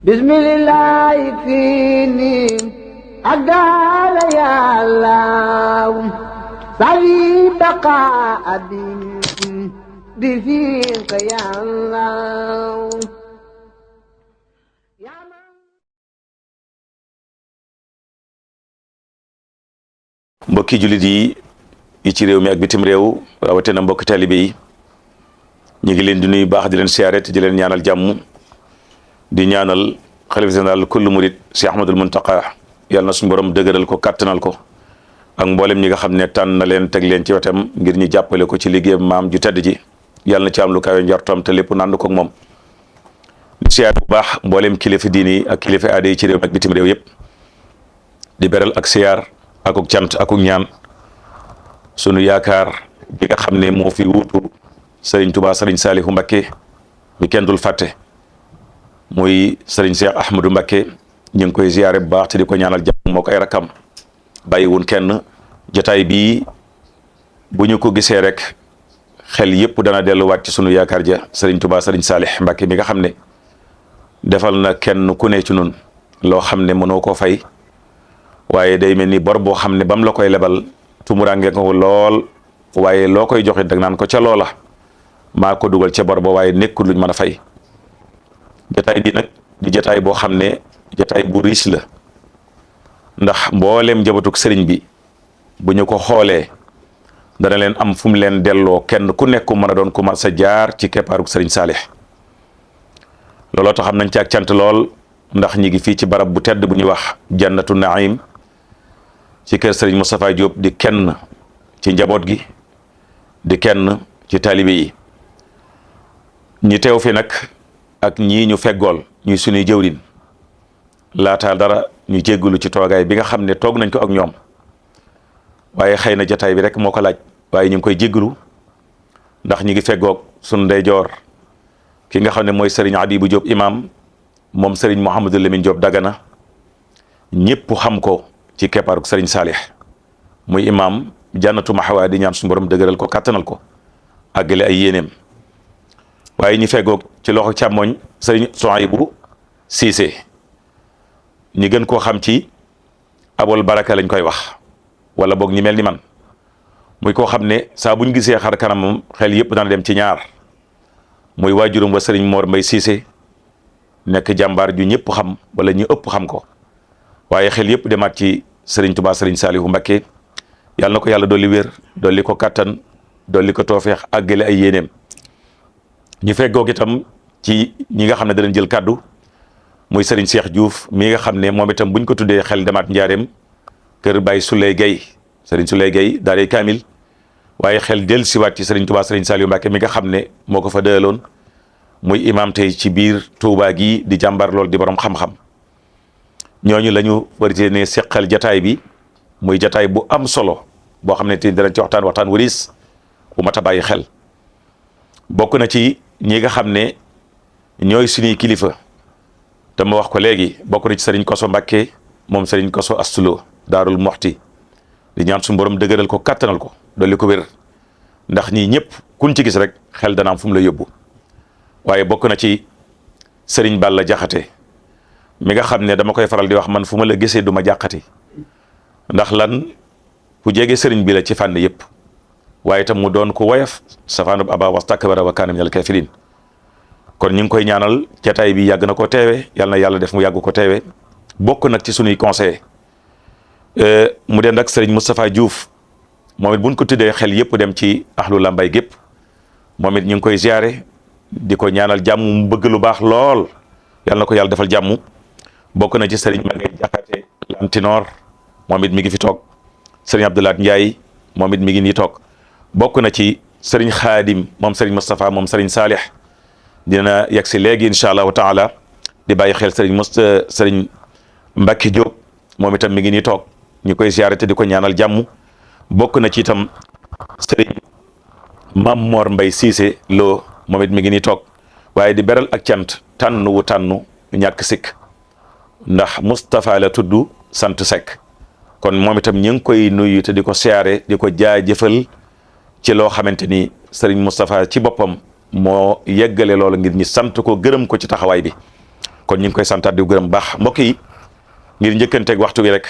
bismillah fii nii ak daala yàllaaw sawi baqa abin di fiika yàllaaw. mbokki jullit yi ci réew mi ak bitim réew rawatina mbokki taalibe yi ñu ngi leen di nuyu baax di leen siyaare te di leen ñaanal jàmm di ñaanal xalifa général kullu murid Cheikh Ahmadul Muntaqa yàlla na suñu borom dëgëral ko kattanal ko ak mboolem ñi nga xam ne tànn na leen teg leen ci wetam ngir ñu jàppale ko ci liggéeyam maam ju tedd ji yàlla na ci am lu kawe njortam te lépp nànd ko ak moom. di siyaare bu baax mboolem kilifa diini yi ak kilifa aada yi ci réew mi ak bitim réew yëpp di beral ak siyaar akuk cant akuk ñaan sunu yaakaar bi nga xam ne moo fi wuutu Serigne Touba Serigne Saliou Mbacké mi kenn dul fàtte muy Serigne Cheikh Ahmadou Mbacké ñu ngi koy ziyaare bu baax te di ko ñaanal jàmm moo ko ay rakam bàyyiwun kenn jotaay bii bu ñu ko gisee rek xel yëpp dana delluwaat ci sunu yaakaar ja Serigne Touba Serigne Saliou Mbacké mi nga xam ne defal na kenn ku ne ci nun loo xam ne mënoo koo fay waaye day mel ni bor boo xam ne bam la koy lebal tumuraange ko lool waaye loo koy joxe dag naan ko ca loola maa ko dugal ca bor ba waaye nekkul luñ mën a fay jataay bi nag di jataay boo xam ne jataay bu riche la ndax mbooleem njabootug sëriñ bi bu ñu ko xoolee dana leen am fu mu leen delloo kenn ku nekk mën a doon ku sa jaar ci keppaarug sëriñ Saalix looloo tax xam nañ ci ak cant lool ndax ñi ngi fii ci barab bu tedd bu ñuy wax jannatu naim ci kër sëriñ Moustapha Diop di kenn ci njaboot gi di kenn ci taalibe yi ñi teew fi nag ak ñii ñu feggool ñuy suñuy jëwrin laata dara ñu jéggalu ci toogaay bi nga xam ne toog nañ ko ak ñoom waaye xëy na jataay bi rek moo ko laaj waaye ñu ngi koy jéggalu ndax ñi ngi feggoog suñu ndeyjoor ki nga xam ne mooy sëriñ Habibou Diop imam moom sëriñ Mouhamadou Lamine Diop Dagana ñëpp xam ko ci keppaaruk sëriñ Saalix muy imam jannatu maxawaa di ñaan suñu borom dëgëral ko kattanal ko àggale ay yéeneem waaye ñi feggoog ci loxo càmmoñ sëriñ Souhaïbou Cissé ñi gën koo xam ci abol baraka lañ koy wax wala boog ñi mel ni man muy koo xam ne saa buñ gisee xar kanamam xel yëpp dana dem ci ñaar muy waajurum wa sëriñ Mor Mbay Cissé nekk jàmbaar ju ñëpp xam wala ñu ëpp xam ko waaye xel yëpp demaat ci sëriñ Touba sëriñ Saliou Mbacké yàlla na ko yàlla dolli wér dolli ko kattan dolli ko toofeex àggale ay yéeneem ñu feggoog itam ci ñi nga xam ne danañ jël kàddu muy sëriñ Cheikh Diouf mi nga xam ne moom itam buñ ko tuddee xel demaat njaareem kër Baye Souley Gueye sëriñ Souley Gueye daaray kaamil waaye xel del siwaat ci sëriñ Touba sëriñ Saliou Mbacké mi nga xam ne moo ko fa dëloon muy imam tey ci biir Touba gi di jàmbar lool di borom xam-xam ñooñu la ñu warite ne seqal jataay bi muy jataay bu am solo boo xam ne te danañ ci waxtaan waris bu mat a bàyyi xel bokk na ci ñi nga xam ne ñooy suñuy kilifa te ma wax ko léegi bokk na ci sëriñ Koso Mbacké moom sëriñ Koso Astulo Daarul Moxti di ñaan suñu borom dëgëral ko kattanal ko dolli ko wér ndax ñii ñëpp kuñ ci gis rek xel dana am fu mu la yóbbu waaye bokk na ci sëriñ Balla Jaxate mi nga xam ne dama koy faral di wax man fu ma la gisee du ma jàqati ndax lan ku jege sëriñ bi la ci fànn yëpp waaye itam mu doon ko woyof safaanub aba wastakbara wa kaana minal kaafiriin kon ñu ngi koy ñaanal jataay bi yàgg na ko teewe yàlla na yàlla def mu yàgg ko teewe bokk nag ci sunuy conseil mu den ak sëriñ Moustapha Diouf moom it buñ ko tuddee xel yëpp dem ci ahlu lambay gépp moom it ñu ngi koy ziare di ko ñaanal jàmm mu bëgg lu baax lool yàlla na ko yàlla defal jàmm bokk na ci sëriñ Magay Jaxate Lantinoor moom it mi ngi fi toog sëriñ Abdoulaye Ndiaye moom it mi ngi nii toog bokk na ci sëriñ Xaadim moom sëriñ Moustapha moom sëriñ Saalix dina yegg si léegi incha allahu taala di bàyyi xel sëriñ Mbacké Diop moom itam mi ngi nii toog ñu koy ziare te di ko ñaanal jàmm bokk na ci itam sëriñ Mam Mor Mbay Cissé loo moom it mi ngi nii toog waaye di beral ak cant tànn wu tànnu ñàkk sikk ndax Moustapha la tudd sant Seck kon moom itam ñu ngi koy nuyu te di ko siyaare di ko jaajëfal ci loo xamante ni sëriñ Moustapha ci boppam moo yeggale loolu ngir ñi sant ko gërëm ko ci taxawaay bi kon ñu ngi koy santaat di gërëm baax mbokk yi ngir njëkkanteeg waxtu gi rek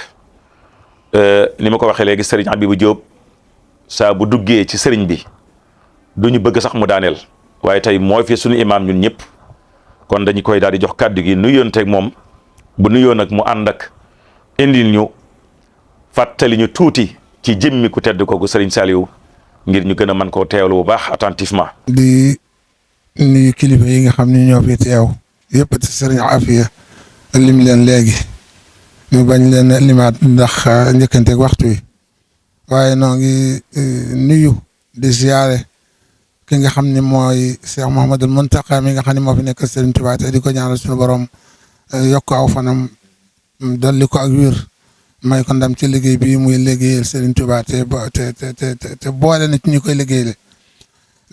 ni ma ko waxee léegi sëriñ Abibou Diop saa bu duggee ci sëriñ bi du ñu bëgg sax mu daaneel waaye tey mooy fi suñu imaam ñun ñëpp kon dañu koy daal di jox kàddu gi nuyoonteeg moom bu nuyoo nag mu ànd ak indil ñu fàttali ñu tuuti ci jëmmi ku tedd kooku sëriñ Saliou ngir ñu gën a mën koo teewlu bu baax attentivement. di nuyu kilifa yi nga xam ne ñoo fi teew yëpp ci sëriñ Afia lim leen léegi ñu bañ leen limaat ndax njëkkanteeg waxtu wi waaye noo ngi nuyu di ziare ki nga xam ne mooy Cheikh Mouhamadul Mountakha mi nga xam ne moo fi nekk Sëriñ Tuubaa te di ko ñaanal suñu borom yokk aw fanam dolli ko ak wér may ko ndam ci liggéey bi muy liggéeyal Sëriñ Tuubaa te boole na ci ñu koy liggéeyale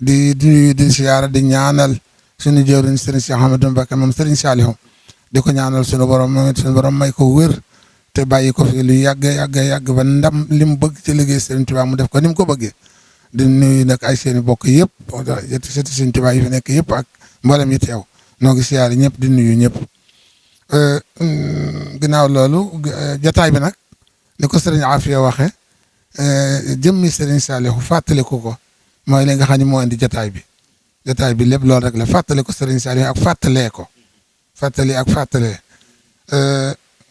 di nuyu di ziare di ñaanal suñu jëwriñ Sëriñ Cheikh Ahmadou Mbacké moom Sëriñ Saliou di ko ñaanal suñu borom may ko wér te bàyyi ko fi lu yàgg ba ndam li mu bëgg ci liggéey Sëriñ Tuubaa mu def ko ni mu ko bëggee di nuyu nag ay seeni bokk yëpp sëti Sëriñ Tuubaa yi fi nekk yëpp ak mboolem yi teew noo ngi siyaare ñëpp di nuyu ñëpp ginnaaw loolu jotaay bi nag ni ko Sëriñ Afia waxe jëmmi Sëriñ Saliou fàttaliku ko mooy li nga xam ne moo indi jotaay bi lépp loolu rek la fàttali ko Sëriñ Saliou ak fàttalee ko fàttalee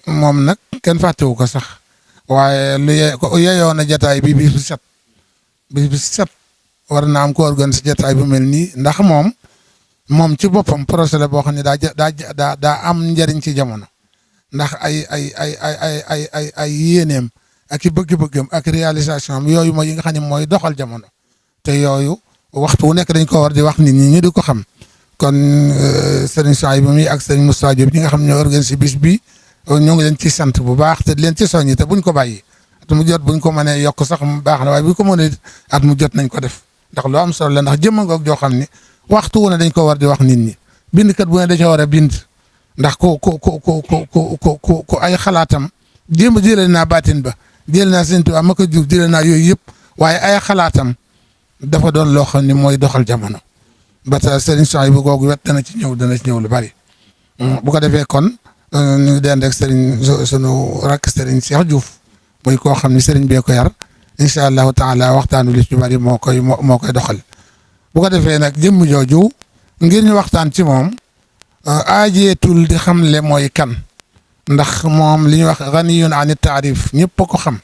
moom nag kenn fàttewu ko sax waaye lu yeyoo na jotaay bi bis bu set war naa am ko organiser jotaay bu mel nii ndax moom ci boppam projet la boo xam ne daa am njëriñ ci jamono ndax ay yéeneem ak i bëgg-bëggam ak réalisation am yooyu mooy yi nga xam ne mooy doxal jamono te yooyu waxtu wu nekk dañ ko war di wax nit ñi ñu di ko xam kon Serigne Souhaïbou mi ak Serigne Moustapha Diop ñi nga xam ne ñoo organiser bis bi ñoo ngi leen ci sant bu baax te leen ci soññi te buñ ko bàyyi at mu jot buñ ko mënee yokk sax mu baax na waaye buñ ko mënee at mu jot nañ ko def ndax lu am solo la ndax jëmma ngoog joo xam ne waxtu wu ne dañ ko war di wax nit ñi bindkat bu ne da ca war a bind ndax ku ay xalaatam jéem a jëlee naa baatin ba jëlee naa Sëriñ Tuubaa ma ko jur jëlee naa yooyu yëpp waaye ay xalaatam dafa doon loo xam ne mooy doxal jamono ba ta Serigne Souhaïbou googu wet dana ci ñëw lu bari bu ko defee kon ñu dend ak Serigne sunu rakk Serigne Cheikh Diouf muy koo xam ne Serigne bee ko yar incha allahu taala waxtaanu li ci bari moo koy doxal bu ko defee nag jëmm jooju ngir ñu waxtaan ci moom aajeetul di xamle mooy kan ndax moom li ñuy wax ganiyun ani taarif ñëpp ko xam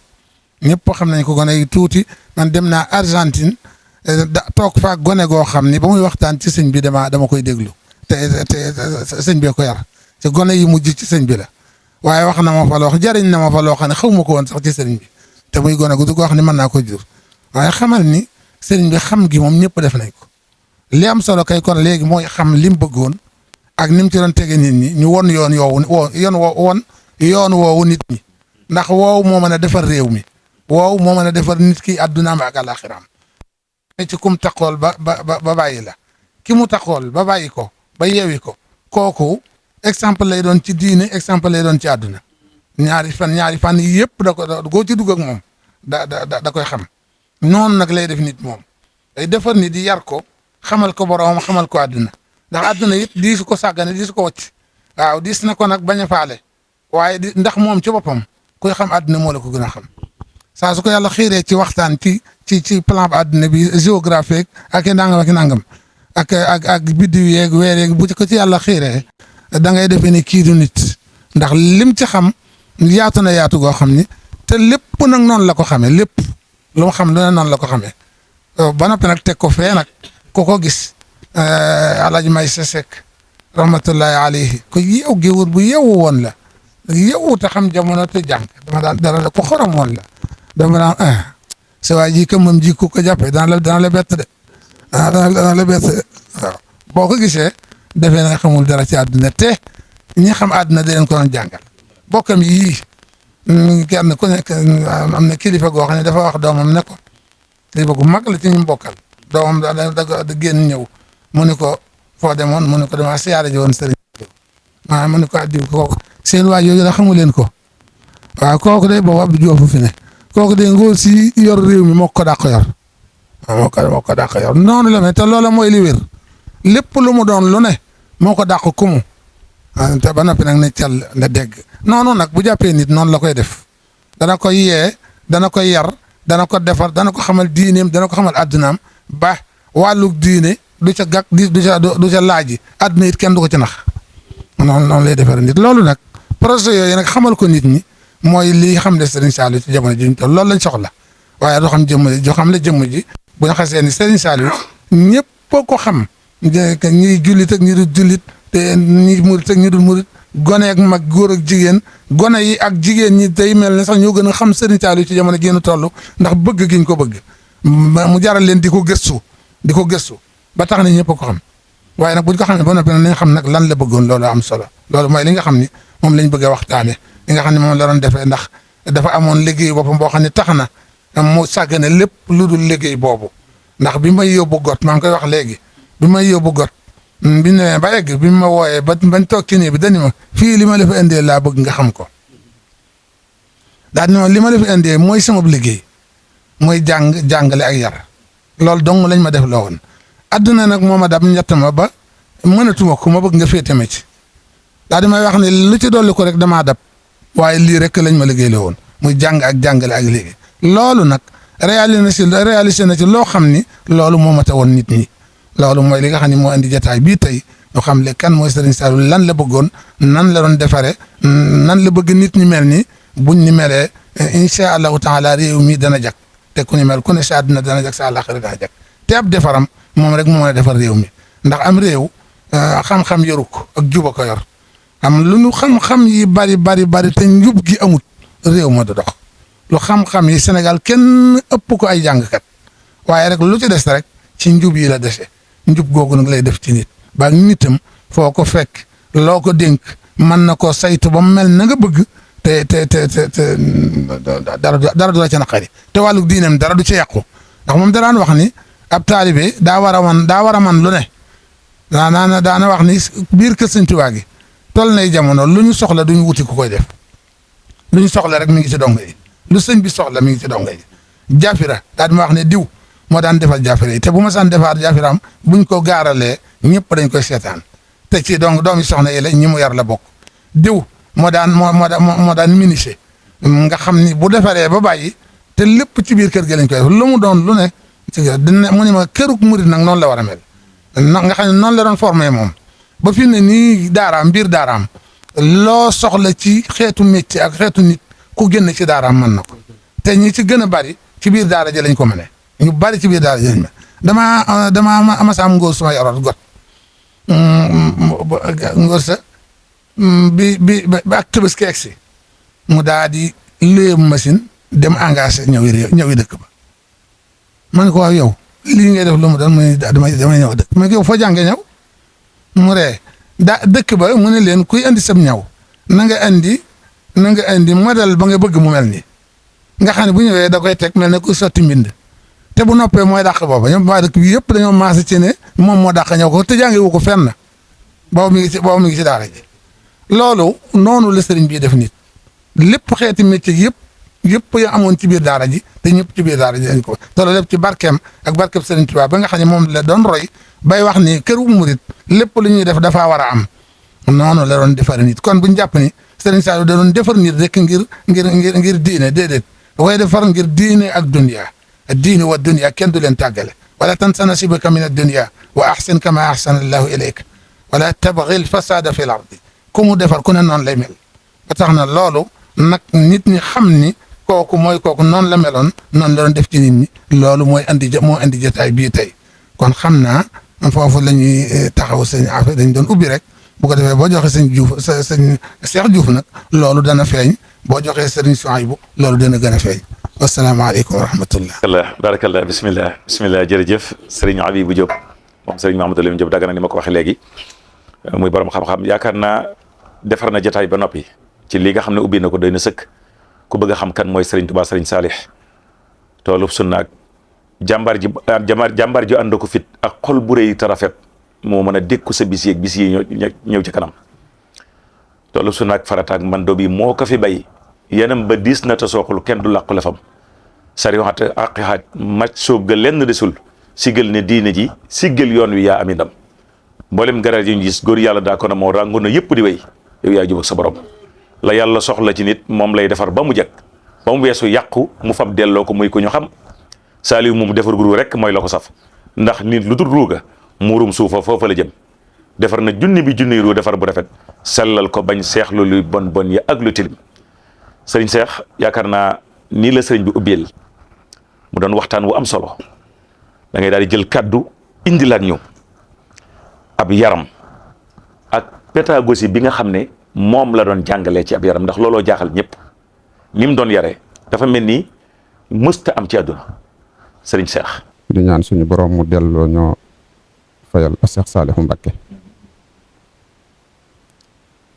nañ ko gone yi tuuti man dem naa Argentine toog fa gone goo xam ni ba muy waxtaan ci sëñ bi dama koy déglu te sëñ bee ko yar te gone yi mujj ci sëñ bi la waaye wax na ma fa loo jariñ na ma fa loo xam ne xaw ma ko woon sax ci sëriñ bi te muy gone gu du ko wax ni mën naa ko jur waaye xamal ni sëriñ bi xam gi moom ñëpp def nañ ko li am solo kay kon léegi mooy xam lim bëggoon ak ni mu ci doon tege nit ñi ñu won yoon woowu nit ñi ndax woowu moo mën a defar réew mi woowu moo mën a defar nit ki addunaam ak alaxiraam ci kum taxool ba bàyyi la ki mu taxool ba bàyyi ko ba yeewi ko kooku exemple lay doon ci diine exemple lay doon ci àdduna ñaari fan yi yëpp da ko goo ci dugg ak moom da koy xam noonu nag lay def nit moom day defar nit di yar ko xamal ko boroom xamal ko àdduna ndax àdduna it diisu ko sàggane diisu ko wàcc waaw diis na ko nag bañ a faale waaye ndax moom ci boppam kuy xam àdduna moo la ko gën a xam saa su ko yàlla xiiree ci waxtaan ci plan bi àdduna bi géographique ak nangam ak biddiw yeeg weer yeeg bu ko ci yàlla xiiree da ngay defee ni kii du nit ndax lim ci xam yaatu na yaatu goo xam ni te lépp nag noonu la ko xamee lépp lu mu xam lu ne noonu la ko xamee ba noppi nag teg ko fee nag ko gis Alaaji May sa Sekk rahmatullahi alayhi ko yeew géwër bu yeewu woon la yeewu te xam jamono te jàng dama daan dara la ko xorom woon la dama daan sa waay ji kam moom ji ku ko jàppee dana la bett de dana la bett de waaw boo ko gisee defee na nga xamul dara ci àdduna te ñi xam àdduna da leen ko doon jàngal bokkam yii kenn ku nekk am na kilifa goo xam ne dafa wax doomam ne ko kilifa gu mag la ci ñu bokkal doomam da génn ñëw mu ne ko foo demoon mu ne ko dama siyaare ji woon sëriñ mu ne ko addiw kooku seen waay yooyu la xamu leen ko waaw kooku de boobu Abdou Diouf fi ne kooku de ngóor si yor réew mi moo ko dàq yor moo ko dàq yor noonu la mais te loola mooy li wér lépp lu mu doon lu ne moo ko dàq kumu te ba noppi nag ne cal ne dégg noonu nag bu jàppee nit noonu la koy def dana ko yee dana ko yar dana ko defar dana ko xamal diineem dana ko xamal addunaam ba wàllug diine du ca gàkk du ca laaji adduna it kenn du ko ci nax noonu lay defar nit loolu nag projet yooyu nag xamal ko nit ñi mooy li xam ne Serigne Saliou ci jamono ji ñu toll loolu lañ soxla waaye doo xam jëmm ji doo xam la jëmm ji bu ñu xasee ni Serigne Saliou ñëpp ko xam ñi jullit ak ñi dul jullit te ñi murit ak ñi dul murit gone ak mag góor ak jigéen gone yi ak jigéen ñi day mel ne sax ñoo gën a xam Serigne Saliou ci jamono ji ñu toll ndax bëgg giñ ko bëgg mu jaral leen di ko gëstu ba tax na ñëpp ko xam waaye nag buñ ko xam ne ba noppi nañ xam nag lan la bëggoon loolu am solo loolu mooy li nga xam ni moom lañ bëgg a waxtaane li nga xam ne moom la doon defee ndax dafa amoon liggéey boppam boo xam ne tax na mu sàggane lépp lu dul liggéey boobu ndax bi may yóbbu got maa ngi koy wax léegi bi may yóbbu got bi ne ba egg bi ma wooyee bañ toog ci nii bi dañu ma fii li ma la fi indee laa bëgg nga xam ko daal ni ma li ma la fi indee mooy sama liggéey mooy jàngale ak yar loolu dong lañ ma def loo woon adduna nag moo ma dab ñett ma ba mënatuma ko ma bëgg nga féete ma ci daal di may wax ne lu ci dolli ko rek damaa dab waaye lii rek lañ ma liggéey la woon muy jàng ak jàngale ak léegi loolu nag réalisé na ci loo xam ni loolu moo ma tawoon nit ñi loolu mooy li nga xam ne moo indi jotaay bii tey ñu xam le kan mooy Serigne Saliou lan la bëggoon nan la doon defaree nan la bëgg nit ñi mel ni buñ ni melee incha allahu taala réew mi dana jag te ku ni mel ku ne sa àdduna dana jag sa àllaaxira dana jag te ab defaram moom rek moo mën a defar réew mi ndax am réew xam-xam yoru ko ak juba ko yor am lu ñu xam-xam yi bari te njub gi amut réew ma du dox lu xam-xam yi Sénégal kenn ëpp ko ay jàngkat waaye rek lu ci des rek ci njub yi la dese njub googu nag lay def ci nit ba nitam foo ko fekk loo ko dénk mën na koo saytu ba mu mel na nga bëgg te dara du la ca naqari te wàllu diineem dara du ca yàqu ndax moom daraan wax ni ab taalibe daa war a man lu ne daana wax ni biir kër Sëñ Tuubaa gi toll nay jamono lu ñu soxla duñu wuti ku koy def lu ñu soxla rek mi ngi ci dongo yi lu sëñ bi soxla mi ngi ci dongo yi jaafira daa di ma wax ne diw moo daan defal jaafira yi te bu ma saan defaat jaafiraam buñ ko gaaralee ñëpp dañ koy seetaan te ci doomi soxna yi la ñi mu yar la bokk diw moo daan ministre nga xam ni bu defaree ba bàyyi te lépp ci biir kër gi lañ koy def lu mu doon lu ne dina mu ne ma këruk murit nag noonu la war a mel nga xam ne noonu la doon formé moom ba fi ne nii biir daaraam loo soxla ci xeetu métier ak xeetu nit ku génn ci daaraam mën na ko te ñi ci gën a bari ci biir daara ji lañ ko mënee ñu bari ci biir daara ji lañ mën damaa amasaam ngóor suma yoroon got ngóor sa bi ak Tabaski egsi mu daa di léem machine dem engagé ñëwi dëkk ba man ko waaw yow lii ngay def lu mu doon mu ne damay ñëw dëkk mais yow foo jàngee ñëw mu ree dëkk ba mu ne leen kuy andi sam ñaw na nga andi modèle ba nga bëgg mu mel nii nga xam ne bu ñëwee da koy teg mel ne ku sotti mbind te bu noppee mooy dàq booba ñoom waa dëkk bi yëpp dañoo maase ci ne moom moo dàq ñëw ko te jànge wu ko fenn boobu mi ngi ci daara ji loolu noonu la sëriñ bii def nit lépp xeeti métier yëpp ya amoon ci biir daara ji te ñëpp ci biir daara ji dañ ko te loolu lépp ci barkeem ak barkeem Sëriñ Tuubaa ba nga xam ne moom la doon roy bay wax ni këru murit lépp lu ñuy def dafaa war a am noonu la doon defar nit kon buñ jàpp ni Sëriñ Saliou da doon defar nit rek ngir diine déedéet da koy defar ngir diine ak dunya diine wa dunya kenn du leen tàggale wala tansa nasibaka min ad-dunya wa ahsin kama ahsana Allahu ilayka wala tabghi al-fasada fi l-ardi ku mu defar ku ne noonu lay mel ba tax na loolu nag nit ñi xam ni kooku noonu la meloon noonu la doon def ci nit ñi loolu moo indi jotaay bii tey kon xam naa foofu la ñuy taxaw sëñ affaire dañ doon ubbi rek bu ko defee boo joxee sëñ Diouf sëñ Cheikh Diouf nag loolu dana feeñ boo joxee sëriñ Souhaïbou loolu dana gën a feeñ wasalaamaaleykum wa rahmatullah. barakallah bismillah jërëjëf sëriñ Habibou Diop moom sëriñ Mahamadou Lamine Diop Dagana ni ma ko waxee léegi muy borom xam-xam yaakaar naa defar na jotaay ba noppi ci li nga xam ne ubbi na ko doy na sëkk ku bëgg a xam kan mooy Serigne Touba Serigne Salih toolub sunna ak jàmbaar ji ànd ko fit ak xol bu rëy te rafet moo mën a dékku sa bis yeeg bis yi ñëw ci kanam toolub sunna ak farata ak mando bi moo ko fi bay yenam ba diis na te sooxul kenn du làqu lefam sariwaat aqihaat mac soog ga lenn desul siggal ne diine ji siggal yoon wi yaa ami ndam mboolem garab yi ñu gis góor yàlla daa ko na moo ràngoon na yëpp di wéy yow yaa jub ak sa borom la yàlla soxla ci nit moom lay defar ba mu jag ba mu weesu yàqu mu fab delloo ko muy ko ñu xam Saaliw moom defar gu rek mooy la ko saf ndax nit lu dul ruuga muurum suufa foofa la jëm defar na junni bi junni ruu defar bu rafet sellal ko bañ seexlu lu bon bon ya ak lu tilim sëriñ Seex yaakaar naa nii la sëriñ bi ubbeel mu doon waxtaan wu am solo da ngay daal di jël kaddu indilaat ñu ab yaram ak pédagogie bi nga xam ne moom la doon jàngalee ci ab yaram ndax looloo jaaxal ñëpp ni mu doon yaree dafa mel ni mësta am ci àdduna sëriñ Seex di ñaan suñu borom mu delloo ñoo fayal a Seex Saalihu Mbàkke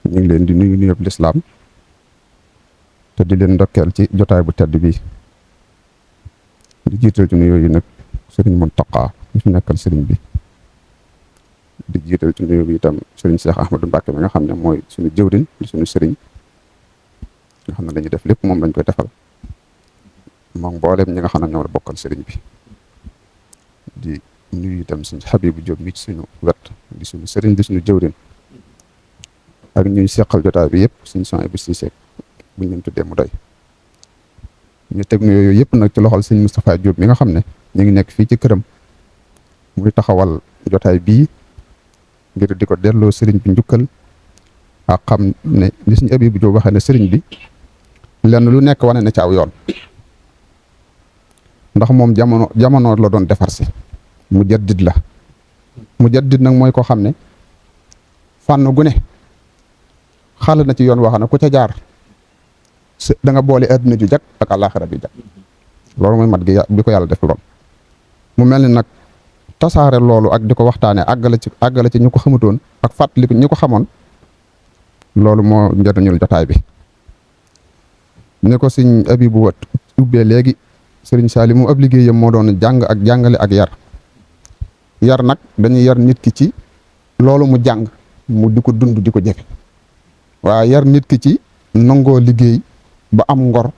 ñu ngi leen di nuyu nuyub lislaam te di leen ndokkeel ci jotaay bu tedd bi di jiital ci nuyoo yi nag sëriñ Muntaqa mi fi nekkal sëriñ bi di jiital ci nuyoo bi itam sëriñ Seex Ahmadu Mbàkke mi nga xam ne mooy suñu jëwriñ di suñu sëriñ nga xam ne dañuy def lépp moom lañ koy defal moom mboolem ñi nga xam ne ñoo la bokkal sëriñ bi di nuyu itam suñu Habibu Jóob mi ci suñu wet di suñu sëriñ di suñu jëwriñ ak ñuy seqal jotaay bi yëpp suñu son bi si seek buñ leen tuddee mu doy ñu teg nu yooyu yëpp nag ci loxol sëñ Moustapha Diop mi nga xam ne ñu ngi nekk fii ci këram muy taxawal jotaay bii ngir di ko delloo sëriñ bi njukkal ak xam ne li suñu Habibu Diop waxee ne sëriñ bi lenn lu nekk wane na ci aw yoon ndax moom jamono la doon defar si mu jaddid la mu jaddid nag mooy ko xam ne fànn gu ne xàll na ci yoon wax na ku ca jaar da nga boole adduna ju jag ak àllaaxira bi jag loolu mooy mat gi bi ko yàlla def lool mu mel ni nag tasaare loolu ak di ko waxtaanee àggale ci ñu ko xamutoon ak fàttali ñi ko xamoon loolu moo njëriñul jotaay bi ne ko sëñ Abibu wat ubbee léegi sëriñ Saali moom ab liggéeyam moo doon jàng ak jàngale ak yar nag dañuy yar nit ki ci loolu mu jàng mu di ko dund di ko jëfe waaye yar nit ki ci nangoo liggéey ba am ngor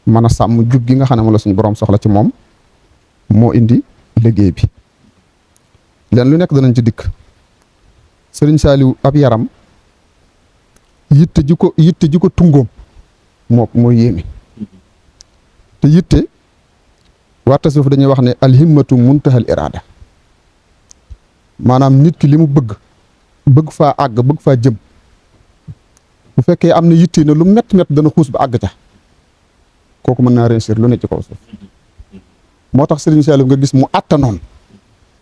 mën a sàmm jub gi nga xam ne moom la suñu borom soxla ci moom moo indi liggéey bi leen lu nekk danañ ci dikk sëriñ Saaliw ab yaram yitte ji ko tungoom moo yéeme te yitte waxta suuf dañuy wax ne alhimmatu muntahal iraada maanaam nit ki li mu bëgg faa àgg bëgg faa jëm bu fekkee am na yitte ne lu mett dana xuus ba àgg ca kooku mën naa réussir lu ne ci kaw suuf moo tax sëriñ Saaliw nga gis mu àttanoon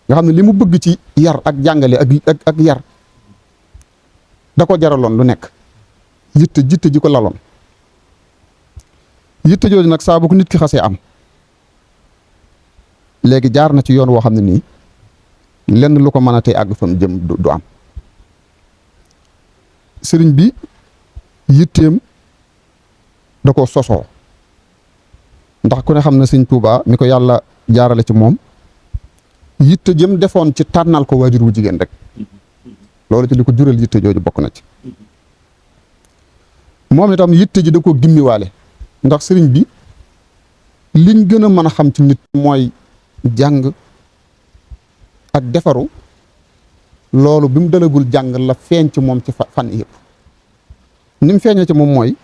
nga xam ne li mu bëgg ci yar ak jàngale ak yar da ko jaraloon lu nekk yitte ji ko laloon yitte jooju nag saa bu ko nit ki xasee am léegi jaar na ci yoon woo xam ne nii lenn lu ko mën a tey àgg fa mu jëm du am sëriñ bi yitteem da ko sosoo ndax ku ne xam na sëñ Tuubaa mi ko yàlla jaarale ci moom yitte jëm defoon ci tànnal ko waajur wu jigéen rek loolu ci li ko jural yitte jooju bokk na ci moom itam yitte ji da ko gimmiwaale ndax sëriñ bi liñ gën a mën a xam ci nit mooy jàng ak defaru loolu bi mu dalagul jàng la feeñ ci moom ci fan yëpp ni mu feeñee ci moom mooy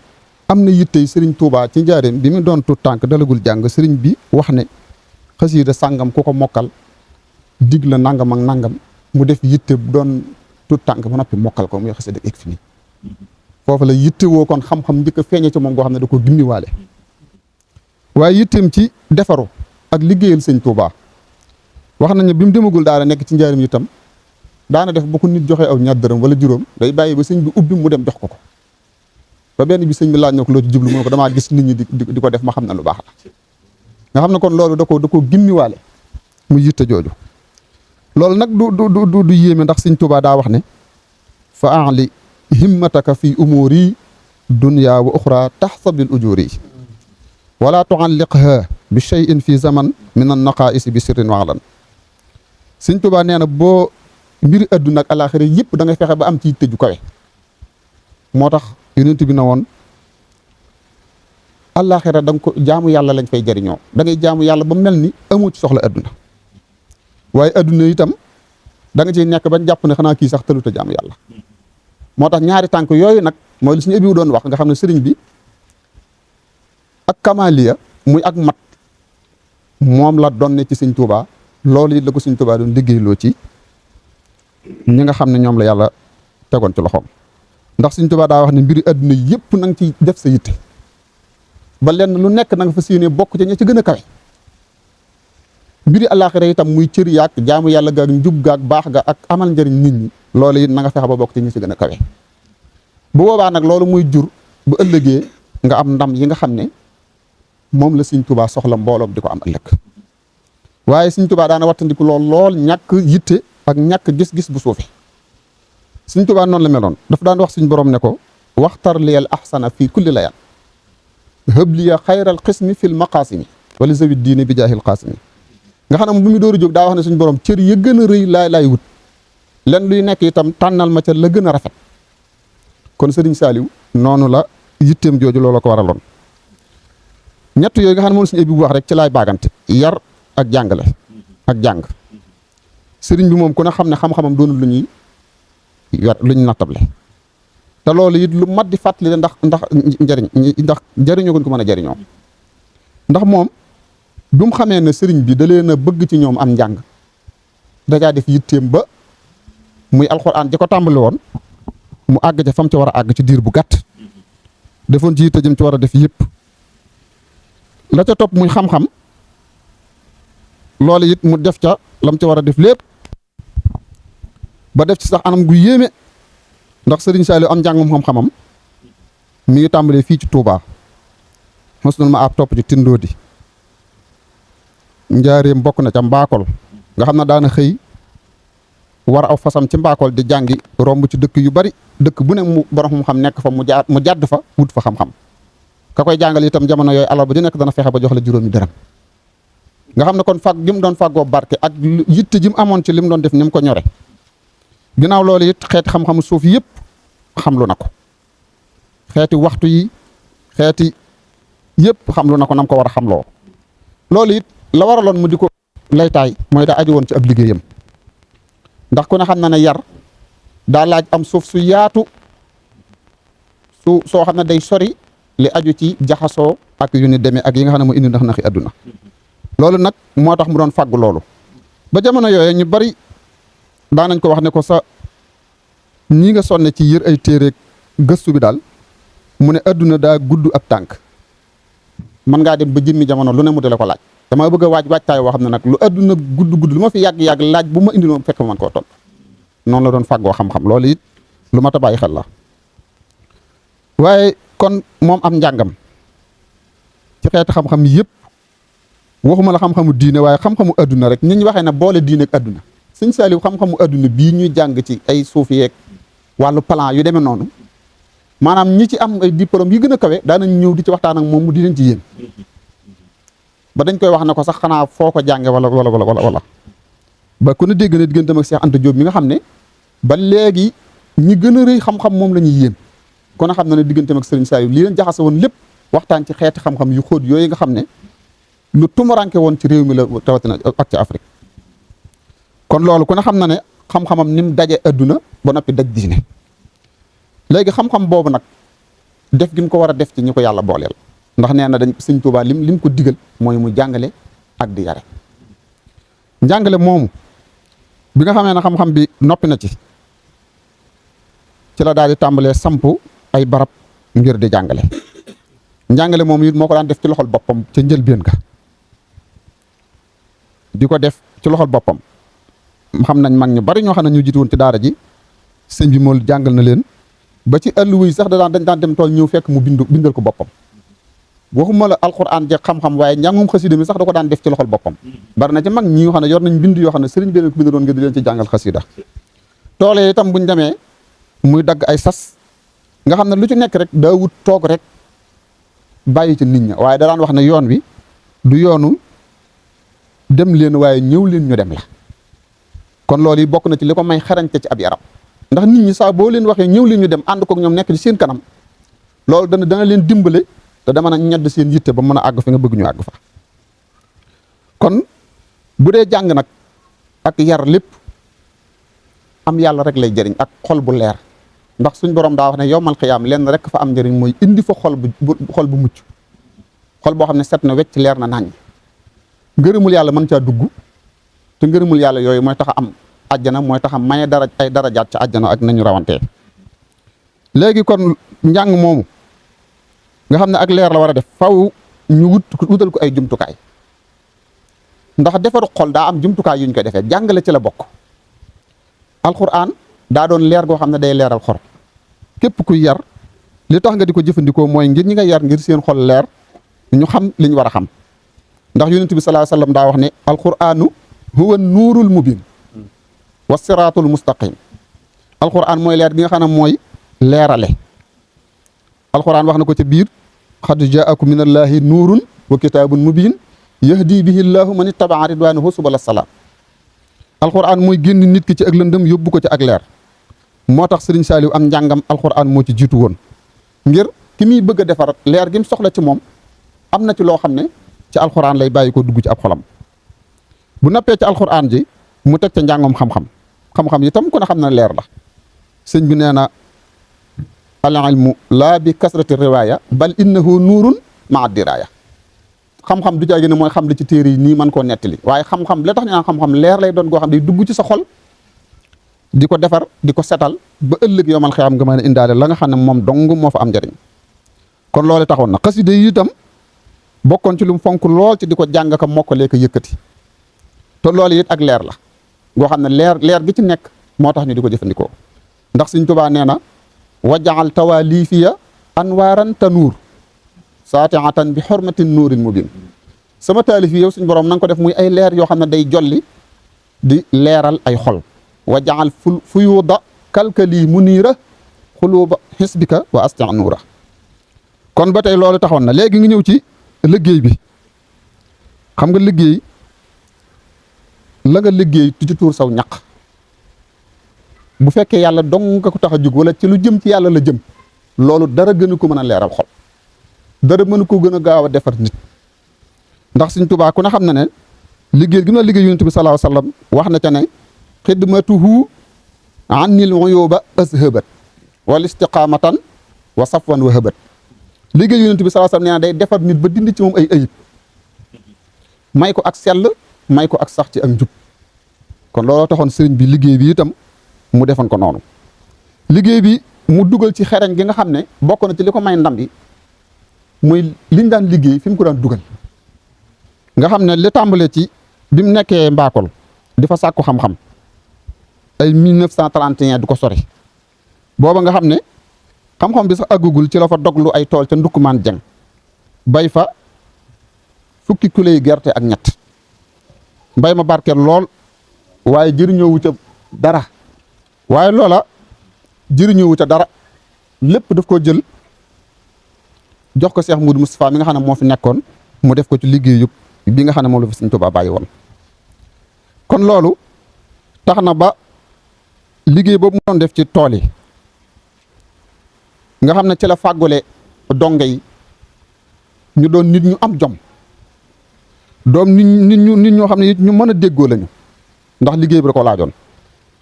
am na yitte sëriñ Tuubaa ci njaareem bi mu doon tut tànk dalagul jàng sëriñ bi wax ne xasiida sàngam ku ko mokkal dig la nangam ak nangam mu def yitte doon tut tànk ba noppi mokkal ko muy xasiida egg fi nii foofu la yitte woo kon xam-xam njëkk a feeñee ci moom goo xam ne da ko gimmiwaale waaye yitteem ci defaru ak liggéeyal sëñ Tuubaa wax nañ ne bi mu demagul daara nekk ci njaareem itam daana def bu ko nit joxee aw ñaar dërëm wala juróom day bàyyi ba sëñ bi ubbi mu dem jox ko ba benn bi sëñ bi laaj na ko loo ci jublu mu ne ko damaa gis nit ñi di ko def ma xam ne lu baax la nga xam ne kon loolu da ko gimmiwaale mu yitte jooju loolu nag du yéeme ndax sëñ Tuubaa daa wax ne fa aali himmataka fi umuri dunya wa uxra taxsabil ujuri wala tualliqha bi shay'in fi zaman min an naqaisi bi sirrin waalan sëñ Tuubaa nee na boo mbiri adduna ak alaxira yëpp da ngay fexe ba am ci yitte ju kawe moo tax yonent bi na woon alaxira da nga ko jaamu yàlla lañ fay jëriñoo da ngay jaamu yàlla ba mel ni amoo ci soxla adduna waaye adduna itam da nga ciy nekk bañ jàpp ne xanaa kii sax tëluta jaamu yàlla. moo tax ñaari tànk yooyu nag mooy li suñu ëbbi doon wax nga xam ne sëriñ bi ak kamaliya muy ak mat moom la doon ne ci sëñ Tuubaa loolu it la ko sëñ Tuubaa doon liggéeyloo ci ñi nga xam ne ñoom la yàlla tegoon ci loxoom. ndax sëñ Tuubaa daa wax ne mbiri àdduna yëpp na nga ci def sa yitte ba lenn lu nekk na nga fa séenee bokk ca ña ci gën a kawe. mbiri àllaaxira itam muy cër yaag jaamu yàlla gaag njub gaag baax ga ak amal njëriñ nit ñi loolu it na nga fexe ba bokk ci ñi ci gën a kawe. bu boobaa nag loolu muy jur bu ëllëgee nga am ndam yi nga xam ne moom la sëñ Tuubaa soxla mbooloom di ko am ëllëg. waaye sëñ Tuubaa daana wattandiku lool ñàkk yitte ak ñàkk gis-gis bu suufe. sëñ Tuubaa noonu la meloon dafa daan wax suñ borom ne ko waxtar liyal ahsana fii kulli layaan hëbliya xayral xismi fil maqaasimi wala zawi diine bi jaahil qaasimi nga xam ne bu mu dóoru jóg daa wax ne suñ borom cër ya gën a rëy laay wut len luy nekk itam tànnal ma ca la gën a rafet. kon sëriñ Saaliw noonu la yitteem jooju loolu ko waraloon. ñett yooyu nga xam ne moom suñu ëbbi bu wax rek ci laay baagante yar ak jàngale ak jàng. sëriñ bi moom ku ne xam ne xam-xamam doonul lu ñuy lu ñu nattable te loolu it lu mat di fàttali ndax jëriñoo ko mën a jëriñoo ndax moom bi mu xamee ne sëriñ bi da leen a bëgg ci ñoom am njàng dajaa def yitteem ba muy alxuraan ji ko tàmbali woon mu àgg ca fam ca war a àgg ci diir bu gàtt defoon ci yitte jëm ci war a def yëpp la ca topp muy xam-xam loolu it mu def ca lam ca war a def lépp ba def ci sax anam gu yéeme ndax sëriñ Saaliw am njàngum xam-xamam mi ngi tàmbalee fii ci Touba Husnul Maab topp ci Tindoodi njaareem bokk na ca Mbaakol nga xam ne daana xëy war aw fasam ci Mbaakol di jàngi romb ci dëkk yu bari dëkk bu ne mu borom xam-xam nekk fa mu jàdd fa wut fa xam-xam ka koy jàngal itam jamono yooyu alal ba di nekk dana fexe ba jox la juróomi dërëm nga xam ne kon fag gi mu doon fàggoo barke ak yitte ji mu amoon ci li mu doon def ni mu ko ñore ginnaaw loolu it xeeti xam-xamu suuf yëpp xamlu na ko xeeti waxtu yi xeeti yëpp xamlu na ko nam ko war a xamloo loolu it la waraloon mu di ko laytaay mooy daa aju woon ci ab liggéeyam ndax ku ne xam na ne yar daa laaj am suuf su yaatu soo xam ne day sori li aju ci jaxasoo ak yu ni demee ak yi nga xam ne moo indi ndax naxi àdduna loolu nag moo tax mu doon fàggu loolu ba jamono yooyu ñu bari daanañ ko wax ne ko sa ñi nga sonne ci yër ay téere gëstu bi daal mu ne àdduna daa gudd ab tànk mën ngaa dem ba jëmmi jamono lu ne mu dale ko laaj dama bëgg a waajtaay woo xam ne nag lu àdduna gudd lu ma fi yàgg-yàgg laaj bu ma indi noonu fekk ma mën koo tontu noonu la doon fàggoo xam-xam loolu it lu mat a bàyyi xel la waaye kon moom am njàngam ci xeeti xam-xam yëpp waxuma la xam-xamu diine waaye xam-xamu àdduna rek ñu waxee ne boole diine ak àdduna sëñ Saaliw xam-xamu àdduna bii ñuy jàng ci ay suuf yeeg wàllu plan yu demee noonu maanaam ñi ci am ay diplôme yi gën a kawe daanañ ñëw di ci waxtaan ak moom mu di leen ci yéen ba dañ koy wax ne ko sax xanaa foo ko jànge wala ba ku ne dégg na digganteem ak Cheikh Anta Diop mi nga xam ne ba léegi ñi gën a rëy xam-xam moom la ñuy yéen kon a xam na ne digganteem ak Sëriñ Saaliw lii leen jaxase woon lépp waxtaan ci xeeti xam-xam yu xóot yooyu nga xam ne lu tumaranke woon ci réew mi la rawatina ak ci Afrique kon loolu ku ne xam na ne xam-xamam ni mu daje adduna ba noppi daj diine léegi xam-xam boobu nag def gi mu ko war a def ci ñi ko yàlla booleel ndax nee na dañ sëñ Tuubaa lim ko digal mooy mu jàngale ak di yare njàngale moomu bi nga xamee ne xam-xam bi noppi na ci la daal di tàmbalee samp ay barab ngir di jàngale njàngale moomu it moo ko daan def ci loxol boppam ca njëlbéen ga di ko def ci loxol boppam xam nañ mag ñu bari ñoo xam ne ñu jiitu woon ci daara ji sëñ bi moo jàngal na leen ba ci àll wuy sax dañ daan dem tool ñëw fekk mu bindal ko boppam waxuma la alxuraan jeeg xam-xam waaye njàngum xasida mi sax da ko daan def ci loxol boppam bari na ci mag ñi nga xam ne yor nañ bind yoo xam ne sëriñ bi leen ko bindaloon ngir di leen ci jàngal xasida toole itam buñ demee muy dagg ay sas nga xam ne lu ci nekk rek daa wut toog rek bàyyi ci nit ña waaye da daan wax ne yoon wi du yoonu dem leen waaye ñëw leen ñu dem la kon loolu yi bokk na ci li ko may xarañte ci ab yaram ndax nit ñi saa boo leen waxee ñëw leen ñu dem ànd kook ñoom nekk ci seen kanam loolu dana leen dimbale te dama na ñedd seen yitte ba mën a àgg fi nga bëgg ñu àgg fa kon bu dee jàng nag ak yar lépp am yàlla rek lay jëriñ ak xol bu leer ndax suñ borom daa wax ne yowmal xiyaam lenn rek fa am njëriñ mooy indi fa xol bu mucc xol boo xam ne set na wecc leer na nañ ngërëmul yàlla mën caa dugg te ngërëmul yàlla yooyu mooy tax a am àjjana mooy tax a maye dara ay darajaat ca àjjana ak nañu rawantee léegi kon njàng moomu nga xam ne ak leer la war a def faw ñu wutal ko ay jumtukaay ndax defaru xol daa am jumtukaay yu ñu koy defee jàngale ci la bokk alxuraan daa doon leer goo xam ne day leeral xol képp kuy yar li tax nga di ko jëfandikoo mooy ngir ñi nga yar ngir seen xol leer ñu xam li ñu war a xam ndax yonent bi sallallahu alayhi wasallam daa wax ne alquranu huwa nuurul mubin wa siraatul mustaqim alquran mooy leer gi nga xam ne mooy leerale alquran wax na ko ca biir xad jaakum min allahi nuurun wa kitaabun mubin yahdi bihi llahu man ittabaa ridwanahu subala salaam alquran mooy génn nit ki ci ak lëndëm yóbbu ko ci ak leer moo tax Sëriñ Saaliw am njàngam alquran moo ci jiitu woon ngir ki muy bëgg a defar leer gi mu soxla ci moom am na ci loo xam ne ci alquran lay bàyyi ko dugg ci ab xolam bu nappee ci alquran ji mu teg ca njàngoom xam-xam itam ku ne xam na leer la sëñ bi nee na al ilmu laa bi kasrati riwaaya bal innahu nuurun maa diraaya xam-xam du jaagi ne mooy xam li ci téere yi nii man koo nettali waaye xam-xam la tax ñu naan xam-xam leer lay doon goo xam ne day dugg ci sa xol di ko defar di ko setal ba ëllëg yomal xiyaam nga mën a indaale la nga xam ne moom dong moo fa am njëriñ kon loolu taxoon na xasida yi itam bokkoon ci lu mu fonk lool ci di ko jàng ka mokkalee ko yëkkati te loolu it ak leer la goo xam ne leer gi ci nekk moo tax ñu di ko jëfandikoo ndax Sëñ Tuubaa nee na wajaal tawaalifiya anwaaran tanuur saatiatan bi xormatin nuurin mubin sama taalif yi yow suñ borom na nga ko def muy ay leer yoo xam ne day jolli di leeral ay xol wajaal fuyuuda kalkali muniira xuluuba xisbika wa astia nuura kon ba tey loolu taxoon na léegi nga ñëw ci liggéey bi xam nga liggéey la nga liggéey tu ci tuur saw ñaq bu fekkee yàlla dong nga ko tax a jug wala ci lu jëm ci yàlla la jëm loolu dara gënu ko mën a leeral xol dara mënu ko gën a gaaw a defar nit ndax Sëñ Tuubaa ku ne xam na ne liggéey gi ma liggéey Yonent bi sallallahu alayhi wasallam wax na ca ne xidmatuhu annil uyuba azhabat wal istiqamatan wa safwan wa habat liggéey Yonent bi sallallahu alayhi wasallam nee na day defar nit ba dindi ci moom ay ayib may ko ak sell may ko ak sax ci ak njub kon looloo taxoon sëriñ bi liggéey bi itam mu defoon ko noonu liggéey bi mu dugal ci xereñ gi nga xam ne bokk na ci li ko may ndam bi muy liñ daan liggéey fi mu ko daan dugal nga xam ne li tàmbalee ci bi mu nekkee Mbakol di fa sàkku xam-xam ay 1931 du ko sori booba nga xam ne xam-xam bi sax àggugul ci la fa doglu ay tool ca Ndukkumaan Jeng bay fa fukki kilo yi gerte ak ñett mbay ma barkeel lool waaye jëriñoowu ca dara waaye loola jëriñoowu ca dara lépp daf ko jël jox ko Cheikh Moudou Moustapha mi nga xam ne moo fi nekkoon mu def ko ci liggéey yëpp bi nga xam ne moom la fi Sëñ Tuubaa bàyyi woon kon loolu tax na ba liggéey boobu mu doon def ci tool yi nga xam ne ci la fàggule donge yi ñu doon nit ñu am jom doom nit ñoo xam ne ñu mën a déggoo lañu ndax liggéey bi da ko laajoon